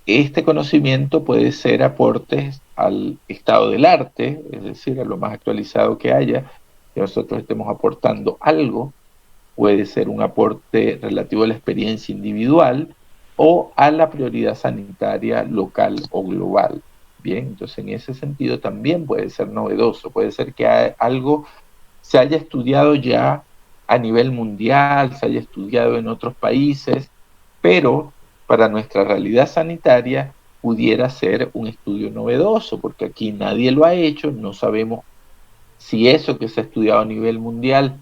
este conocimiento puede ser aportes al estado del arte, es decir, a lo más actualizado que haya, que nosotros estemos aportando algo, puede ser un aporte relativo a la experiencia individual o a la prioridad sanitaria local o global. Bien, entonces en ese sentido también puede ser novedoso, puede ser que algo se haya estudiado ya a nivel mundial, se haya estudiado en otros países, pero para nuestra realidad sanitaria pudiera ser un estudio novedoso, porque aquí nadie lo ha hecho, no sabemos si eso que se ha estudiado a nivel mundial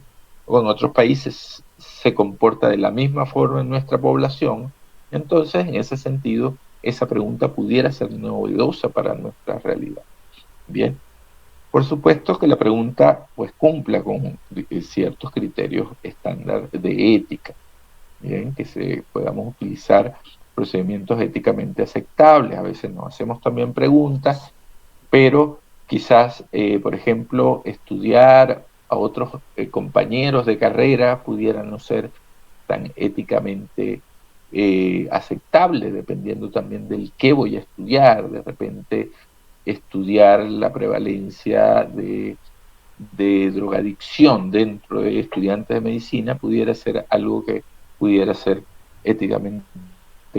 o en otros países se comporta de la misma forma en nuestra población. Entonces, en ese sentido, esa pregunta pudiera ser novedosa para nuestra realidad. Bien, por supuesto que la pregunta pues cumpla con ciertos criterios estándar de ética, bien, que podamos utilizar procedimientos éticamente aceptables. A veces nos hacemos también preguntas, pero quizás, por ejemplo, estudiar a otros compañeros de carrera pudiera no ser tan éticamente aceptable, dependiendo también del qué voy a estudiar. De repente, estudiar la prevalencia de drogadicción dentro de estudiantes de medicina pudiera ser algo que pudiera ser éticamente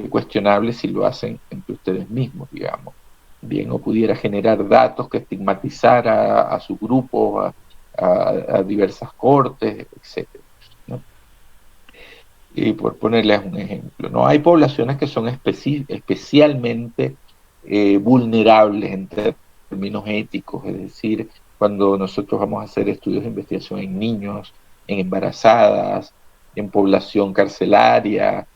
cuestionable si lo hacen entre ustedes mismos, digamos. Bien, o pudiera generar datos que estigmatizara a su grupo, a diversas cortes, etc. ¿No? Y por ponerles un ejemplo, ¿no? Hay poblaciones que son especialmente vulnerables en términos éticos, es decir, cuando nosotros vamos a hacer estudios de investigación en niños, en embarazadas, en población carcelaria,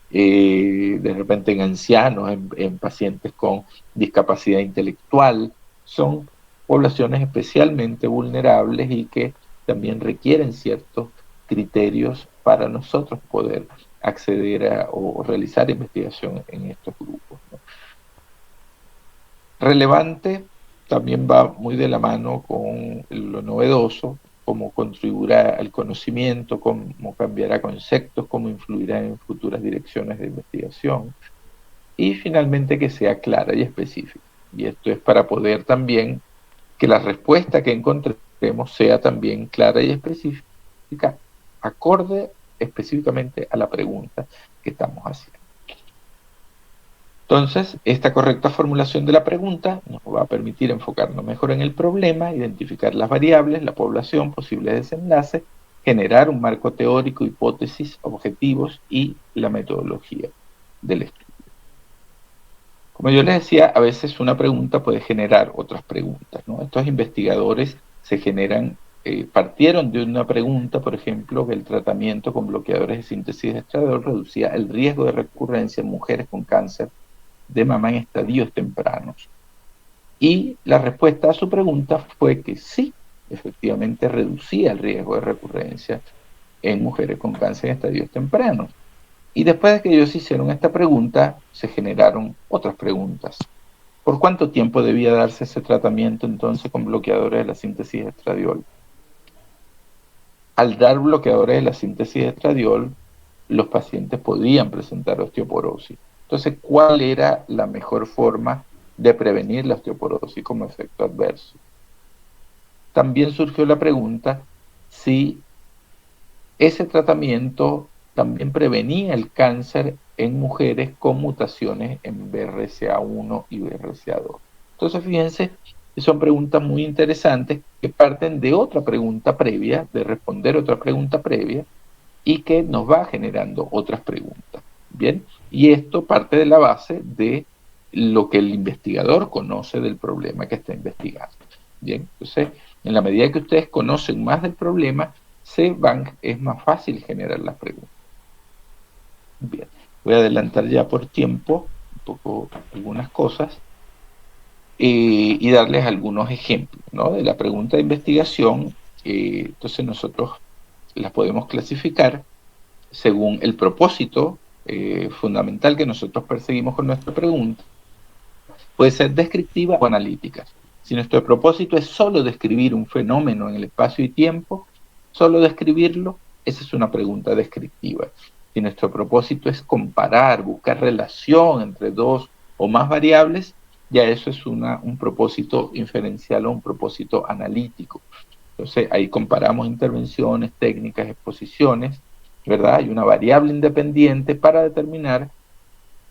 de repente en ancianos, en pacientes con discapacidad intelectual, son poblaciones especialmente vulnerables y que también requieren ciertos criterios para nosotros poder acceder o realizar investigación en estos grupos, ¿no? Relevante también va muy de la mano con lo novedoso, cómo contribuirá al conocimiento, cómo cambiará conceptos, cómo influirá en futuras direcciones de investigación, y finalmente que sea clara y específica. Y esto es para poder también que la respuesta que encontremos sea también clara y específica, acorde específicamente a la pregunta que estamos haciendo. Entonces, esta correcta formulación de la pregunta nos va a permitir enfocarnos mejor en el problema, identificar las variables, la población, posibles desenlaces, generar un marco teórico, hipótesis, objetivos y la metodología del estudio. Como yo les decía, a veces una pregunta puede generar otras preguntas, ¿no? Estos investigadores partieron de una pregunta, por ejemplo, que el tratamiento con bloqueadores de síntesis de estradiol reducía el riesgo de recurrencia en mujeres con cáncer de mama en estadios tempranos. Y la respuesta a su pregunta fue que sí, efectivamente reducía el riesgo de recurrencia en mujeres con cáncer en estadios tempranos. Y después de que ellos hicieron esta pregunta, se generaron otras preguntas. ¿Por cuánto tiempo debía darse ese tratamiento entonces con bloqueadores de la síntesis de estradiol? Al dar bloqueadores de la síntesis de estradiol, los pacientes podían presentar osteoporosis. Entonces, ¿cuál era la mejor forma de prevenir la osteoporosis como efecto adverso? También surgió la pregunta si ese tratamiento también prevenía el cáncer en mujeres con mutaciones en BRCA1 y BRCA2. Entonces, fíjense, son preguntas muy interesantes que parten de otra pregunta previa, de responder otra pregunta previa, y que nos va generando otras preguntas. Bien, y esto parte de la base de lo que el investigador conoce del problema que está investigando. Bien, entonces, en la medida que ustedes conocen más del problema, es más fácil generar las preguntas. Bien, voy a adelantar ya por tiempo un poco algunas cosas y darles algunos ejemplos, ¿no? De la pregunta de investigación. Entonces nosotros las podemos clasificar según el propósito fundamental que nosotros perseguimos con nuestra pregunta. Puede ser descriptiva o analítica. Si nuestro propósito es solo describir un fenómeno en el espacio y tiempo, solo describirlo, esa es una pregunta descriptiva. Si nuestro propósito es comparar, buscar relación entre dos o más variables, ya eso es un propósito inferencial o un propósito analítico. Entonces ahí comparamos intervenciones, técnicas, exposiciones, ¿verdad? Hay una variable independiente para determinar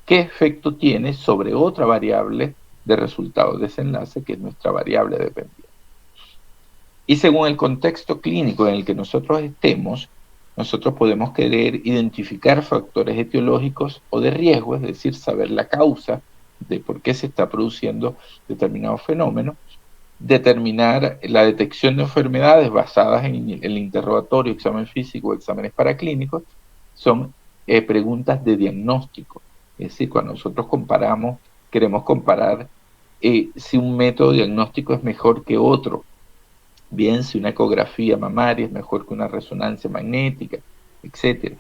qué efecto tiene sobre otra variable de resultado de desenlace, que es nuestra variable dependiente. Y según el contexto clínico en el que nosotros estemos, nosotros podemos querer identificar factores etiológicos o de riesgo, es decir, saber la causa de por qué se está produciendo determinado fenómeno, determinar la detección de enfermedades basadas en el interrogatorio, examen físico o exámenes paraclínicos, son preguntas de diagnóstico. Es decir, cuando nosotros queremos comparar si un método diagnóstico es mejor que otro, bien si una ecografía mamaria es mejor que una resonancia magnética, etc.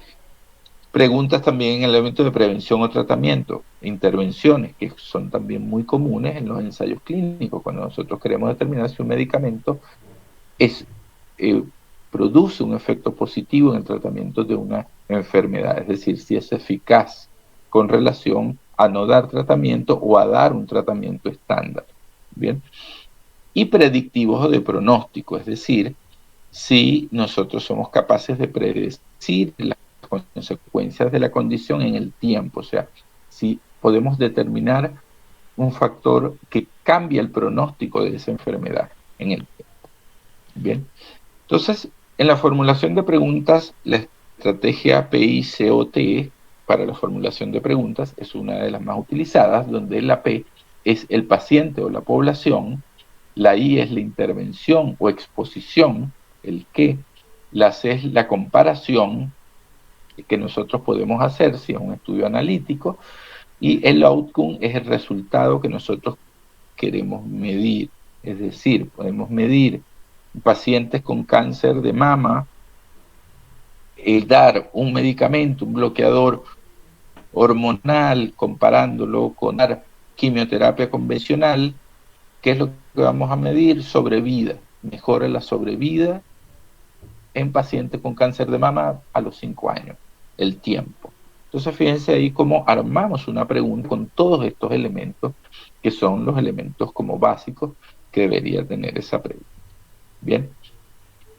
Preguntas también en el elemento de prevención o tratamiento, intervenciones que son también muy comunes en los ensayos clínicos, cuando nosotros queremos determinar si un medicamento produce un efecto positivo en el tratamiento de una enfermedad, es decir, si es eficaz con relación a no dar tratamiento o a dar un tratamiento estándar. Bien. Y predictivos o de pronóstico, es decir, si nosotros somos capaces de predecir las consecuencias de la condición en el tiempo, o sea, si podemos determinar un factor que cambia el pronóstico de esa enfermedad en el tiempo. Bien, entonces, en la formulación de preguntas, la estrategia PI-COT para la formulación de preguntas es una de las más utilizadas, donde la P es el paciente o la población, la I es la intervención o exposición, el qué, la C es la comparación que nosotros podemos hacer si es un estudio analítico, y el outcome es el resultado que nosotros queremos medir. Es decir, podemos medir pacientes con cáncer de mama, dar un medicamento, un bloqueador hormonal, comparándolo con dar quimioterapia convencional. ¿Qué es lo que vamos a medir? Sobrevida. Mejora la sobrevida en pacientes con cáncer de mama a los 5 años, el tiempo. Entonces fíjense ahí cómo armamos una pregunta con todos estos elementos, que son los elementos como básicos que debería tener esa pregunta. Bien,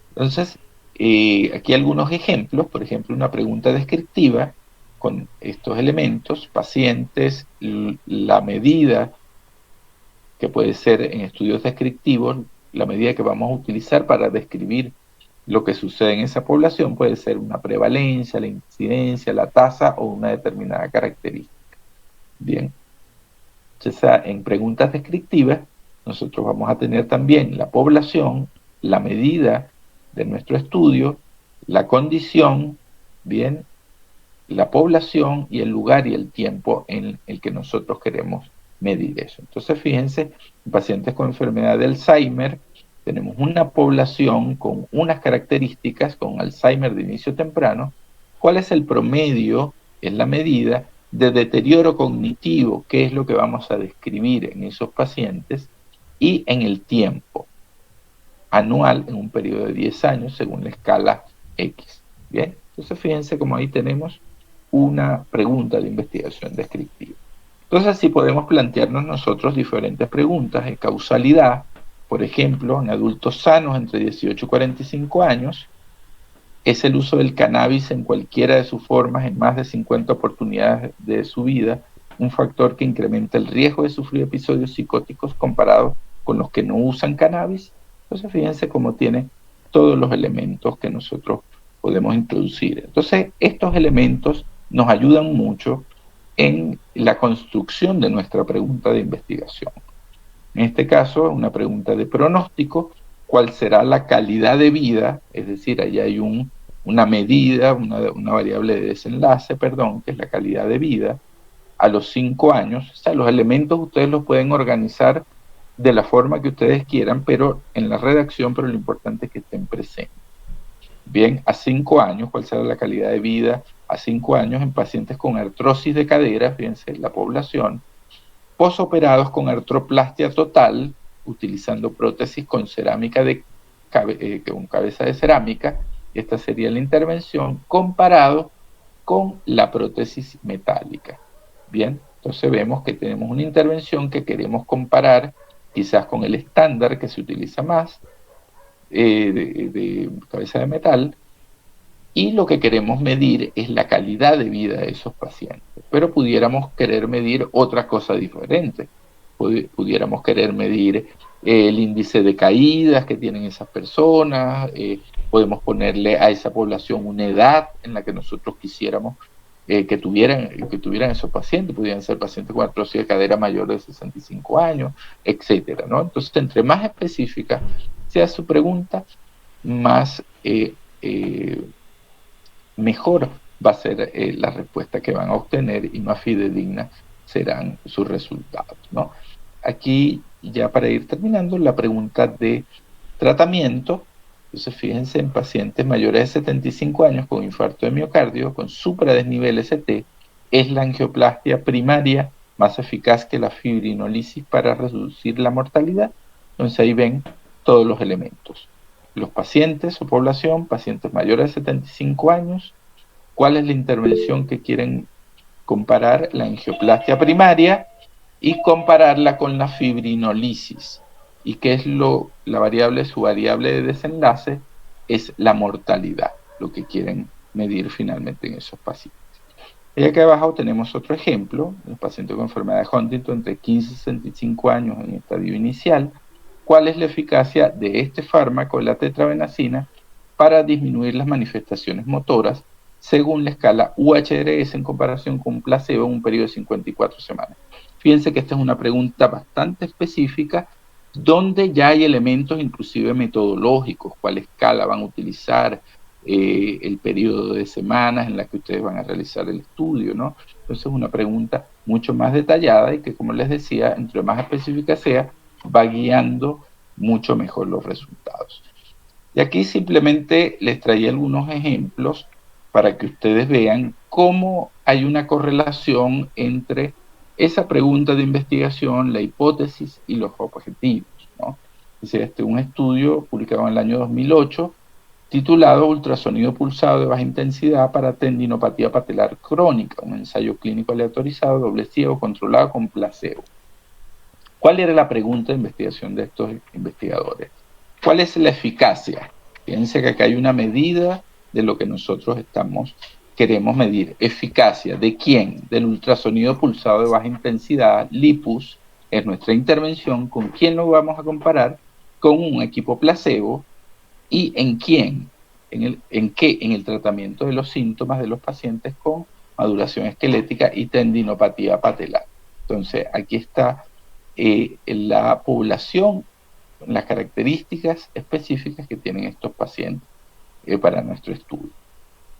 entonces aquí algunos ejemplos, por ejemplo, una pregunta descriptiva con estos elementos, pacientes, la medida que puede ser en estudios descriptivos, la medida que vamos a utilizar para describir lo que sucede en esa población puede ser una prevalencia, la incidencia, la tasa o una determinada característica. Bien, entonces en preguntas descriptivas nosotros vamos a tener también la población, la medida de nuestro estudio, la condición, bien, la población y el lugar y el tiempo en el que nosotros queremos medir eso. Entonces fíjense, en pacientes con enfermedad de Alzheimer tenemos una población con unas características con Alzheimer de inicio temprano. ¿Cuál es el promedio? Es la medida de deterioro cognitivo, qué es lo que vamos a describir en esos pacientes, y en el tiempo anual en un periodo de 10 años según la escala X. Bien, entonces fíjense como ahí tenemos una pregunta de investigación descriptiva. Entonces así podemos plantearnos nosotros diferentes preguntas de causalidad, por ejemplo, en adultos sanos entre 18 y 45 años, ¿es el uso del cannabis en cualquiera de sus formas en más de 50 oportunidades de su vida un factor que incrementa el riesgo de sufrir episodios psicóticos comparado con los que no usan cannabis? Entonces fíjense cómo tiene todos los elementos que nosotros podemos introducir. Entonces estos elementos nos ayudan mucho en la construcción de nuestra pregunta de investigación. En este caso, una pregunta de pronóstico, ¿cuál será la calidad de vida? Es decir, ahí hay una medida, una variable de desenlace, perdón, que es la calidad de vida, a los 5 años. O sea, los elementos ustedes los pueden organizar de la forma que ustedes quieran, pero en la redacción, pero lo importante es que estén presentes. Bien, a 5 años, ¿cuál será la calidad de vida? A 5 años en pacientes con artrosis de cadera, fíjense, la población, posoperados con artroplastia total, utilizando prótesis con cerámica con cabeza de cerámica. Esta sería la intervención, comparado con la prótesis metálica. Bien, entonces vemos que tenemos una intervención que queremos comparar quizás con el estándar que se utiliza más, de cabeza de metal, y lo que queremos medir es la calidad de vida de esos pacientes. Pero pudiéramos querer medir otra cosa diferente. Pudiéramos querer medir el índice de caídas que tienen esas personas, podemos ponerle a esa población una edad en la que nosotros quisiéramos que tuvieran esos pacientes. Pudieran ser pacientes con artrosis de cadera mayor de 65 años, etcétera, ¿no? Entonces, entre más específica sea su pregunta, más mejor va a ser la respuesta que van a obtener y más fidedignas serán sus resultados, ¿no? Aquí, ya para ir terminando, la pregunta de tratamiento. Entonces, fíjense, en pacientes mayores de 75 años con infarto de miocardio, con supradesnivel ST, ¿es la angioplastia primaria más eficaz que la fibrinolisis para reducir la mortalidad? Entonces ahí ven todos los elementos. Los pacientes o población, pacientes mayores de 75 años, ¿cuál es la intervención que quieren comparar? La angioplastia primaria, y compararla con la fibrinolisis. ¿Y qué es la variable? Su variable de desenlace es la mortalidad, lo que quieren medir finalmente en esos pacientes. Y aquí abajo tenemos otro ejemplo, el paciente con enfermedad de Huntington entre 15 y 65 años en estadio inicial. ¿Cuál es la eficacia de este fármaco, la tetrabenazina, para disminuir las manifestaciones motoras según la escala UHDRS en comparación con un placebo en un periodo de 54 semanas? Fíjense que esta es una pregunta bastante específica, donde ya hay elementos inclusive metodológicos, cuál escala van a utilizar, el periodo de semanas en las que ustedes van a realizar el estudio, ¿no? Entonces es una pregunta mucho más detallada y que, como les decía, entre más específica sea, va guiando mucho mejor los resultados. Y aquí simplemente les traía algunos ejemplos para que ustedes vean cómo hay una correlación entre esa pregunta de investigación, la hipótesis y los objetivos, ¿no? Es decir, un estudio publicado en el año 2008 titulado Ultrasonido pulsado de baja intensidad para tendinopatía patelar crónica, un ensayo clínico aleatorizado, doble ciego, controlado con placebo. ¿Cuál era la pregunta de investigación de estos investigadores? ¿Cuál es la eficacia? Fíjense que acá hay una medida de lo que nosotros queremos medir. ¿Eficacia de quién? Del ultrasonido pulsado de baja intensidad, LIPUS, es nuestra intervención. ¿Con quién lo vamos a comparar? Con un equipo placebo. ¿Y en quién? ¿En qué? En el tratamiento de los síntomas de los pacientes con maduración esquelética y tendinopatía patelar. Entonces, aquí está la población, las características específicas que tienen estos pacientes para nuestro estudio.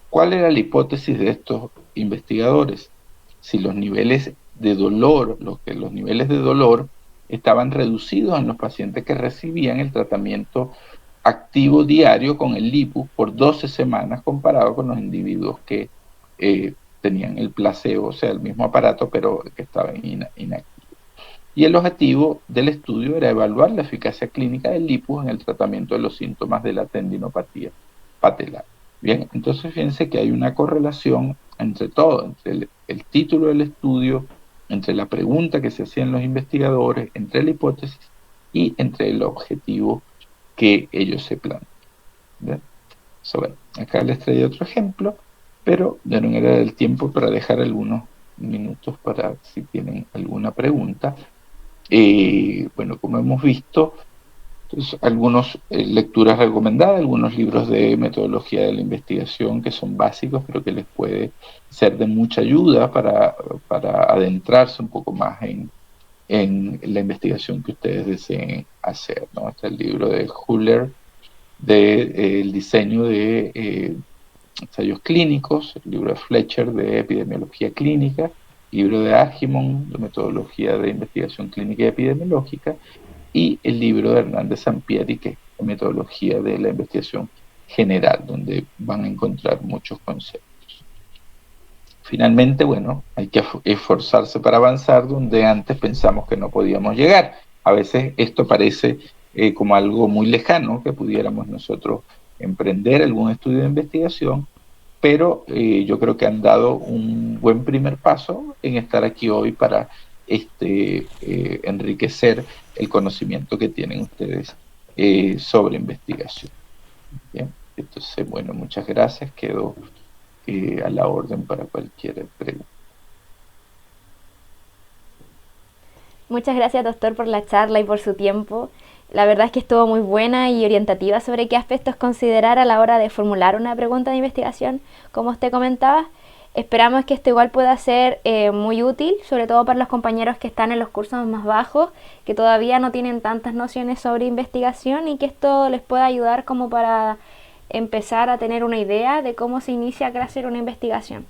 ¿Cuál era la hipótesis de estos investigadores? Si los niveles de dolor, los niveles de dolor estaban reducidos en los pacientes que recibían el tratamiento activo diario con el LIPUS por 12 semanas comparado con los individuos que tenían el placebo, o sea, el mismo aparato, pero que estaban inactivos. Y el objetivo del estudio era evaluar la eficacia clínica del LIPUS en el tratamiento de los síntomas de la tendinopatía patelar. Bien, entonces fíjense que hay una correlación entre todo, entre el título del estudio, entre la pregunta que se hacían los investigadores, entre la hipótesis y entre el objetivo que ellos se plantean. Bueno, acá les traía otro ejemplo, pero ya no era del tiempo para dejar algunos minutos para si tienen alguna pregunta. Bueno, como hemos visto, pues, algunas lecturas recomendadas, algunos libros de metodología de la investigación que son básicos, pero que les puede ser de mucha ayuda para adentrarse un poco más en la investigación que ustedes deseen hacer, ¿no? Está el libro de Huller de el diseño de ensayos clínicos, el libro de Fletcher de epidemiología clínica, libro de Argimon de metodología de investigación clínica y epidemiológica, y el libro de Hernández Sampieri, que es metodología de la investigación general, donde van a encontrar muchos conceptos. Finalmente, bueno, hay que esforzarse para avanzar donde antes pensamos que no podíamos llegar. A veces esto parece como algo muy lejano, que pudiéramos nosotros emprender algún estudio de investigación, pero yo creo que han dado un buen primer paso en estar aquí hoy para enriquecer el conocimiento que tienen ustedes sobre investigación. Bien, entonces, bueno, muchas gracias. Quedo a la orden para cualquier pregunta. Muchas gracias, doctor, por la charla y por su tiempo. La verdad es que estuvo muy buena y orientativa sobre qué aspectos considerar a la hora de formular una pregunta de investigación, como usted comentaba. Esperamos que esto igual pueda ser muy útil, sobre todo para los compañeros que están en los cursos más bajos, que todavía no tienen tantas nociones sobre investigación, y que esto les pueda ayudar como para empezar a tener una idea de cómo se inicia a hacer una investigación.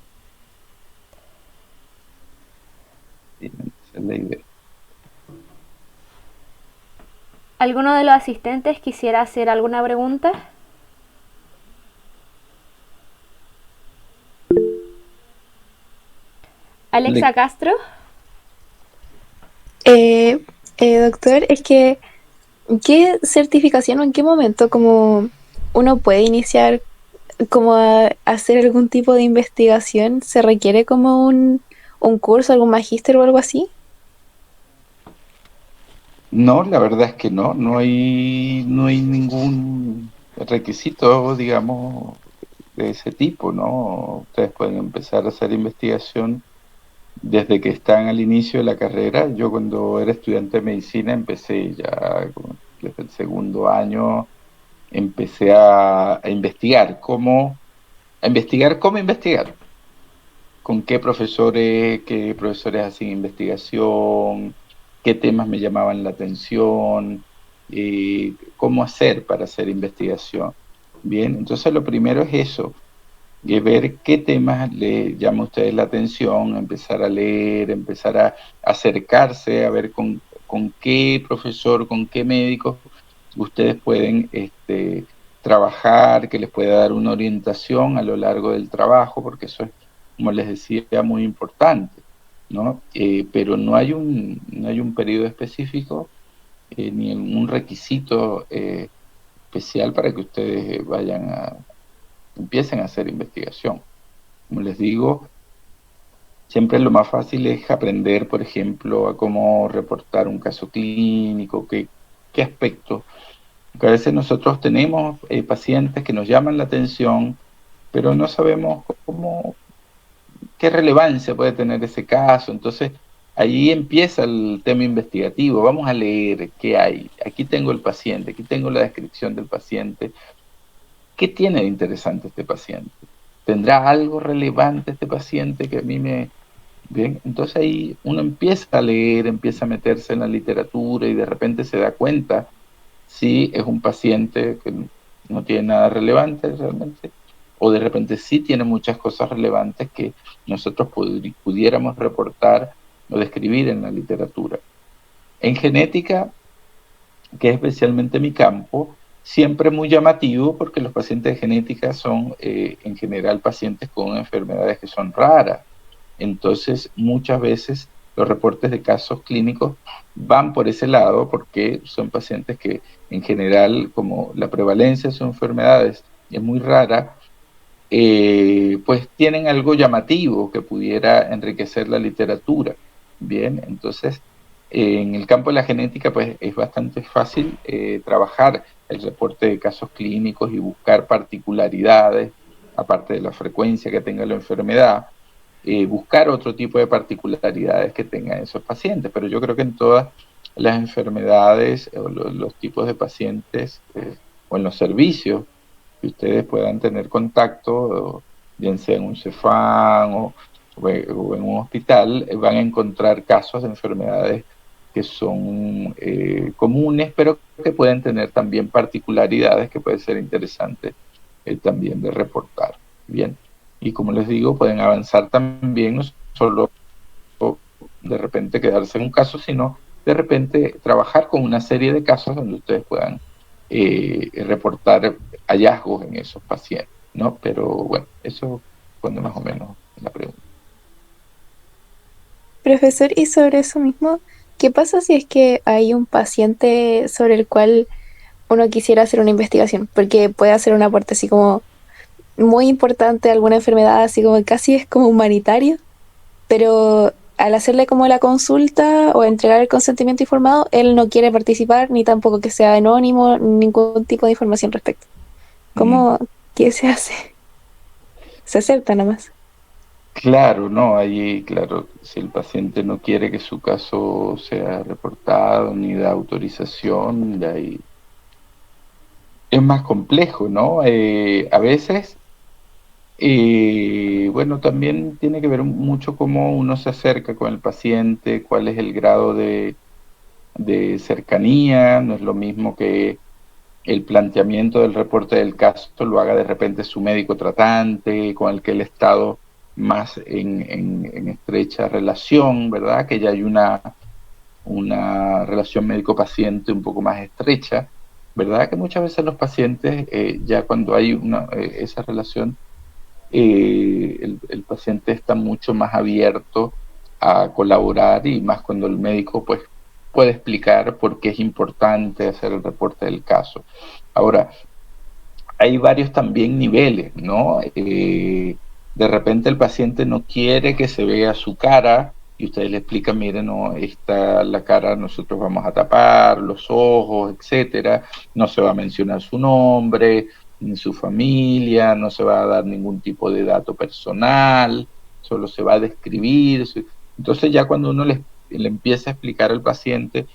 Esa es la idea. ¿Alguno de los asistentes quisiera hacer alguna pregunta? Alexa Castro. Doctor, es que ¿qué certificación o en qué momento como uno puede iniciar como a hacer algún tipo de investigación? ¿Se requiere como un curso, algún magíster o algo así? No, la verdad es que no hay ningún requisito, digamos, de ese tipo, ¿no? Ustedes pueden empezar a hacer investigación desde que están al inicio de la carrera. Yo cuando era estudiante de medicina empecé ya desde el segundo año, empecé a investigar a investigar cómo investigar, con qué profesores hacen investigación, qué temas me llamaban la atención, cómo hacer para hacer investigación. Bien, entonces lo primero es eso, ver qué temas le llama a ustedes la atención, empezar a leer, empezar a acercarse, a ver con qué profesor, con qué médico ustedes pueden trabajar, que les pueda dar una orientación a lo largo del trabajo, porque eso es, como les decía, muy importante, ¿no? Pero no hay un periodo específico, ni un requisito especial para que ustedes empiecen a hacer investigación. Como les digo, siempre lo más fácil es aprender, por ejemplo, a cómo reportar un caso clínico, qué aspectos. Porque a veces nosotros tenemos pacientes que nos llaman la atención, pero no sabemos qué relevancia puede tener ese caso. Entonces, ahí empieza el tema investigativo. Vamos a leer qué hay. Aquí tengo el paciente, aquí tengo la descripción del paciente. ¿Qué tiene de interesante este paciente? ¿Tendrá algo relevante este paciente que a mí me... Bien, entonces ahí uno empieza a leer, empieza a meterse en la literatura y de repente se da cuenta si es un paciente que no tiene nada relevante realmente, o de repente sí tiene muchas cosas relevantes que nosotros pudiéramos reportar o describir en la literatura. En genética, que es especialmente mi campo, siempre muy llamativo porque los pacientes de genética son en general pacientes con enfermedades que son raras. Entonces, muchas veces los reportes de casos clínicos van por ese lado porque son pacientes que en general, como la prevalencia de sus enfermedades es muy rara, pues tienen algo llamativo que pudiera enriquecer la literatura. Bien, entonces en el campo de la genética pues es bastante fácil trabajar el reporte de casos clínicos y buscar particularidades, aparte de la frecuencia que tenga la enfermedad, buscar otro tipo de particularidades que tengan esos pacientes. Pero yo creo que en todas las enfermedades o los tipos de pacientes o en los servicios que ustedes puedan tener contacto, bien sea en un Cefam o en un hospital, van a encontrar casos de enfermedades que son comunes, pero que pueden tener también particularidades que pueden ser interesantes también de reportar. Bien, y como les digo, pueden avanzar también, no solo de repente quedarse en un caso, sino de repente trabajar con una serie de casos donde ustedes puedan reportar hallazgos en esos pacientes, ¿no? Pero bueno, eso responde más o menos la pregunta. Profesor, y sobre eso mismo, ¿qué pasa si es que hay un paciente sobre el cual uno quisiera hacer una investigación? Porque puede hacer un aporte así como muy importante, alguna enfermedad así como casi es como humanitario, pero al hacerle como la consulta o entregar el consentimiento informado, él no quiere participar ni tampoco que sea anónimo, ningún tipo de información respecto. ¿Cómo? ¿Qué se hace? Se acepta nomás. Claro, no, ahí, claro, si el paciente no quiere que su caso sea reportado ni da autorización, de ahí es más complejo, ¿no? A veces, bueno, también tiene que ver mucho cómo uno se acerca con el paciente, cuál es el grado de cercanía, no es lo mismo que el planteamiento del reporte del caso lo haga de repente su médico tratante, con el que él ha estado más en estrecha relación, ¿verdad? Que ya hay una relación médico-paciente un poco más estrecha, ¿verdad? Que muchas veces los pacientes, ya cuando hay esa relación, el paciente está mucho más abierto a colaborar y más cuando el médico pues puede explicar por qué es importante hacer el reporte del caso. Ahora, hay varios también niveles, ¿no? De repente el paciente no quiere que se vea su cara y ustedes le explican, miren, no, esta la cara nosotros vamos a tapar, los ojos, etcétera, no se va a mencionar su nombre, ni su familia, no se va a dar ningún tipo de dato personal, solo se va a describir. Entonces ya cuando uno le empieza a explicar al paciente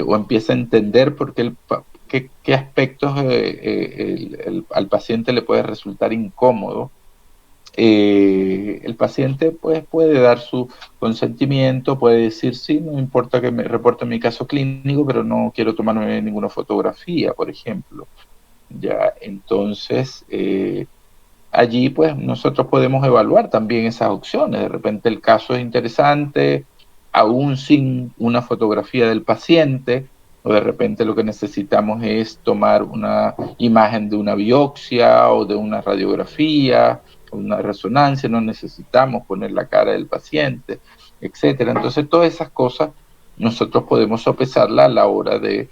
o empieza a entender por qué qué aspectos al paciente le puede resultar incómodo, el paciente pues puede dar su consentimiento, puede decir sí, no importa que me reporte mi caso clínico, pero no quiero tomarme ninguna fotografía, por ejemplo. Ya, entonces allí pues nosotros podemos evaluar también esas opciones. De repente el caso es interesante, aún sin una fotografía del paciente, o de repente lo que necesitamos es tomar una imagen de una biopsia o de una radiografía o una resonancia, no necesitamos poner la cara del paciente, etcétera. Entonces todas esas cosas nosotros podemos sopesarla a la hora de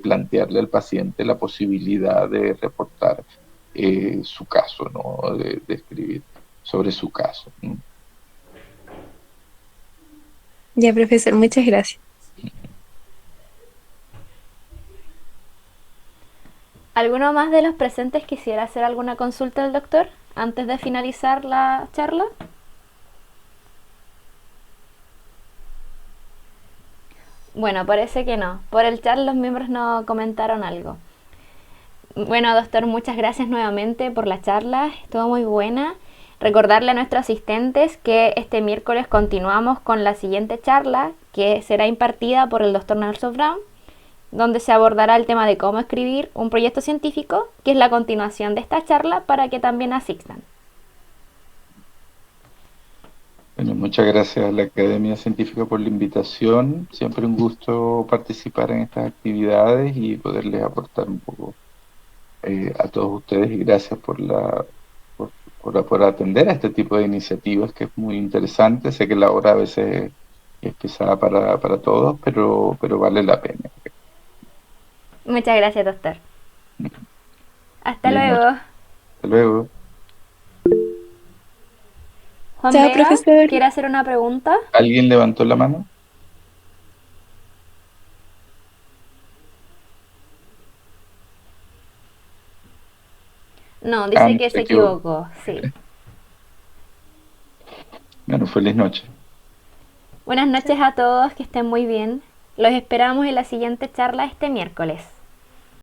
plantearle al paciente la posibilidad de reportar su caso, ¿no? De escribir sobre su caso, ¿no? Ya, profesor, muchas gracias. ¿Alguno más de los presentes quisiera hacer alguna consulta al doctor antes de finalizar la charla? Bueno, parece que no. Por el chat los miembros no comentaron algo. Bueno, doctor, muchas gracias nuevamente por la charla. Estuvo muy buena. Recordarle a nuestros asistentes que este miércoles continuamos con la siguiente charla, que será impartida por el doctor Nelson Brown, donde se abordará el tema de cómo escribir un proyecto científico, que es la continuación de esta charla, para que también asistan. Bueno, muchas gracias a la Academia Científica por la invitación. Siempre un gusto participar en estas actividades y poderles aportar un poco a todos ustedes, y gracias por atender a este tipo de iniciativas que es muy interesante. Sé que la hora a veces es pesada para todos, pero vale la pena. Muchas gracias, doctor. Hasta Feliz noche. luego. Hasta luego. Juan Chao, Vega, profesor. ¿quiere hacer una pregunta? ¿Alguien levantó la mano? No, Ah, dice no, que se se equivocó. equivocó, sí. Bueno, feliz noche. Buenas noches a todos, que estén muy bien. Los esperamos en la siguiente charla este miércoles.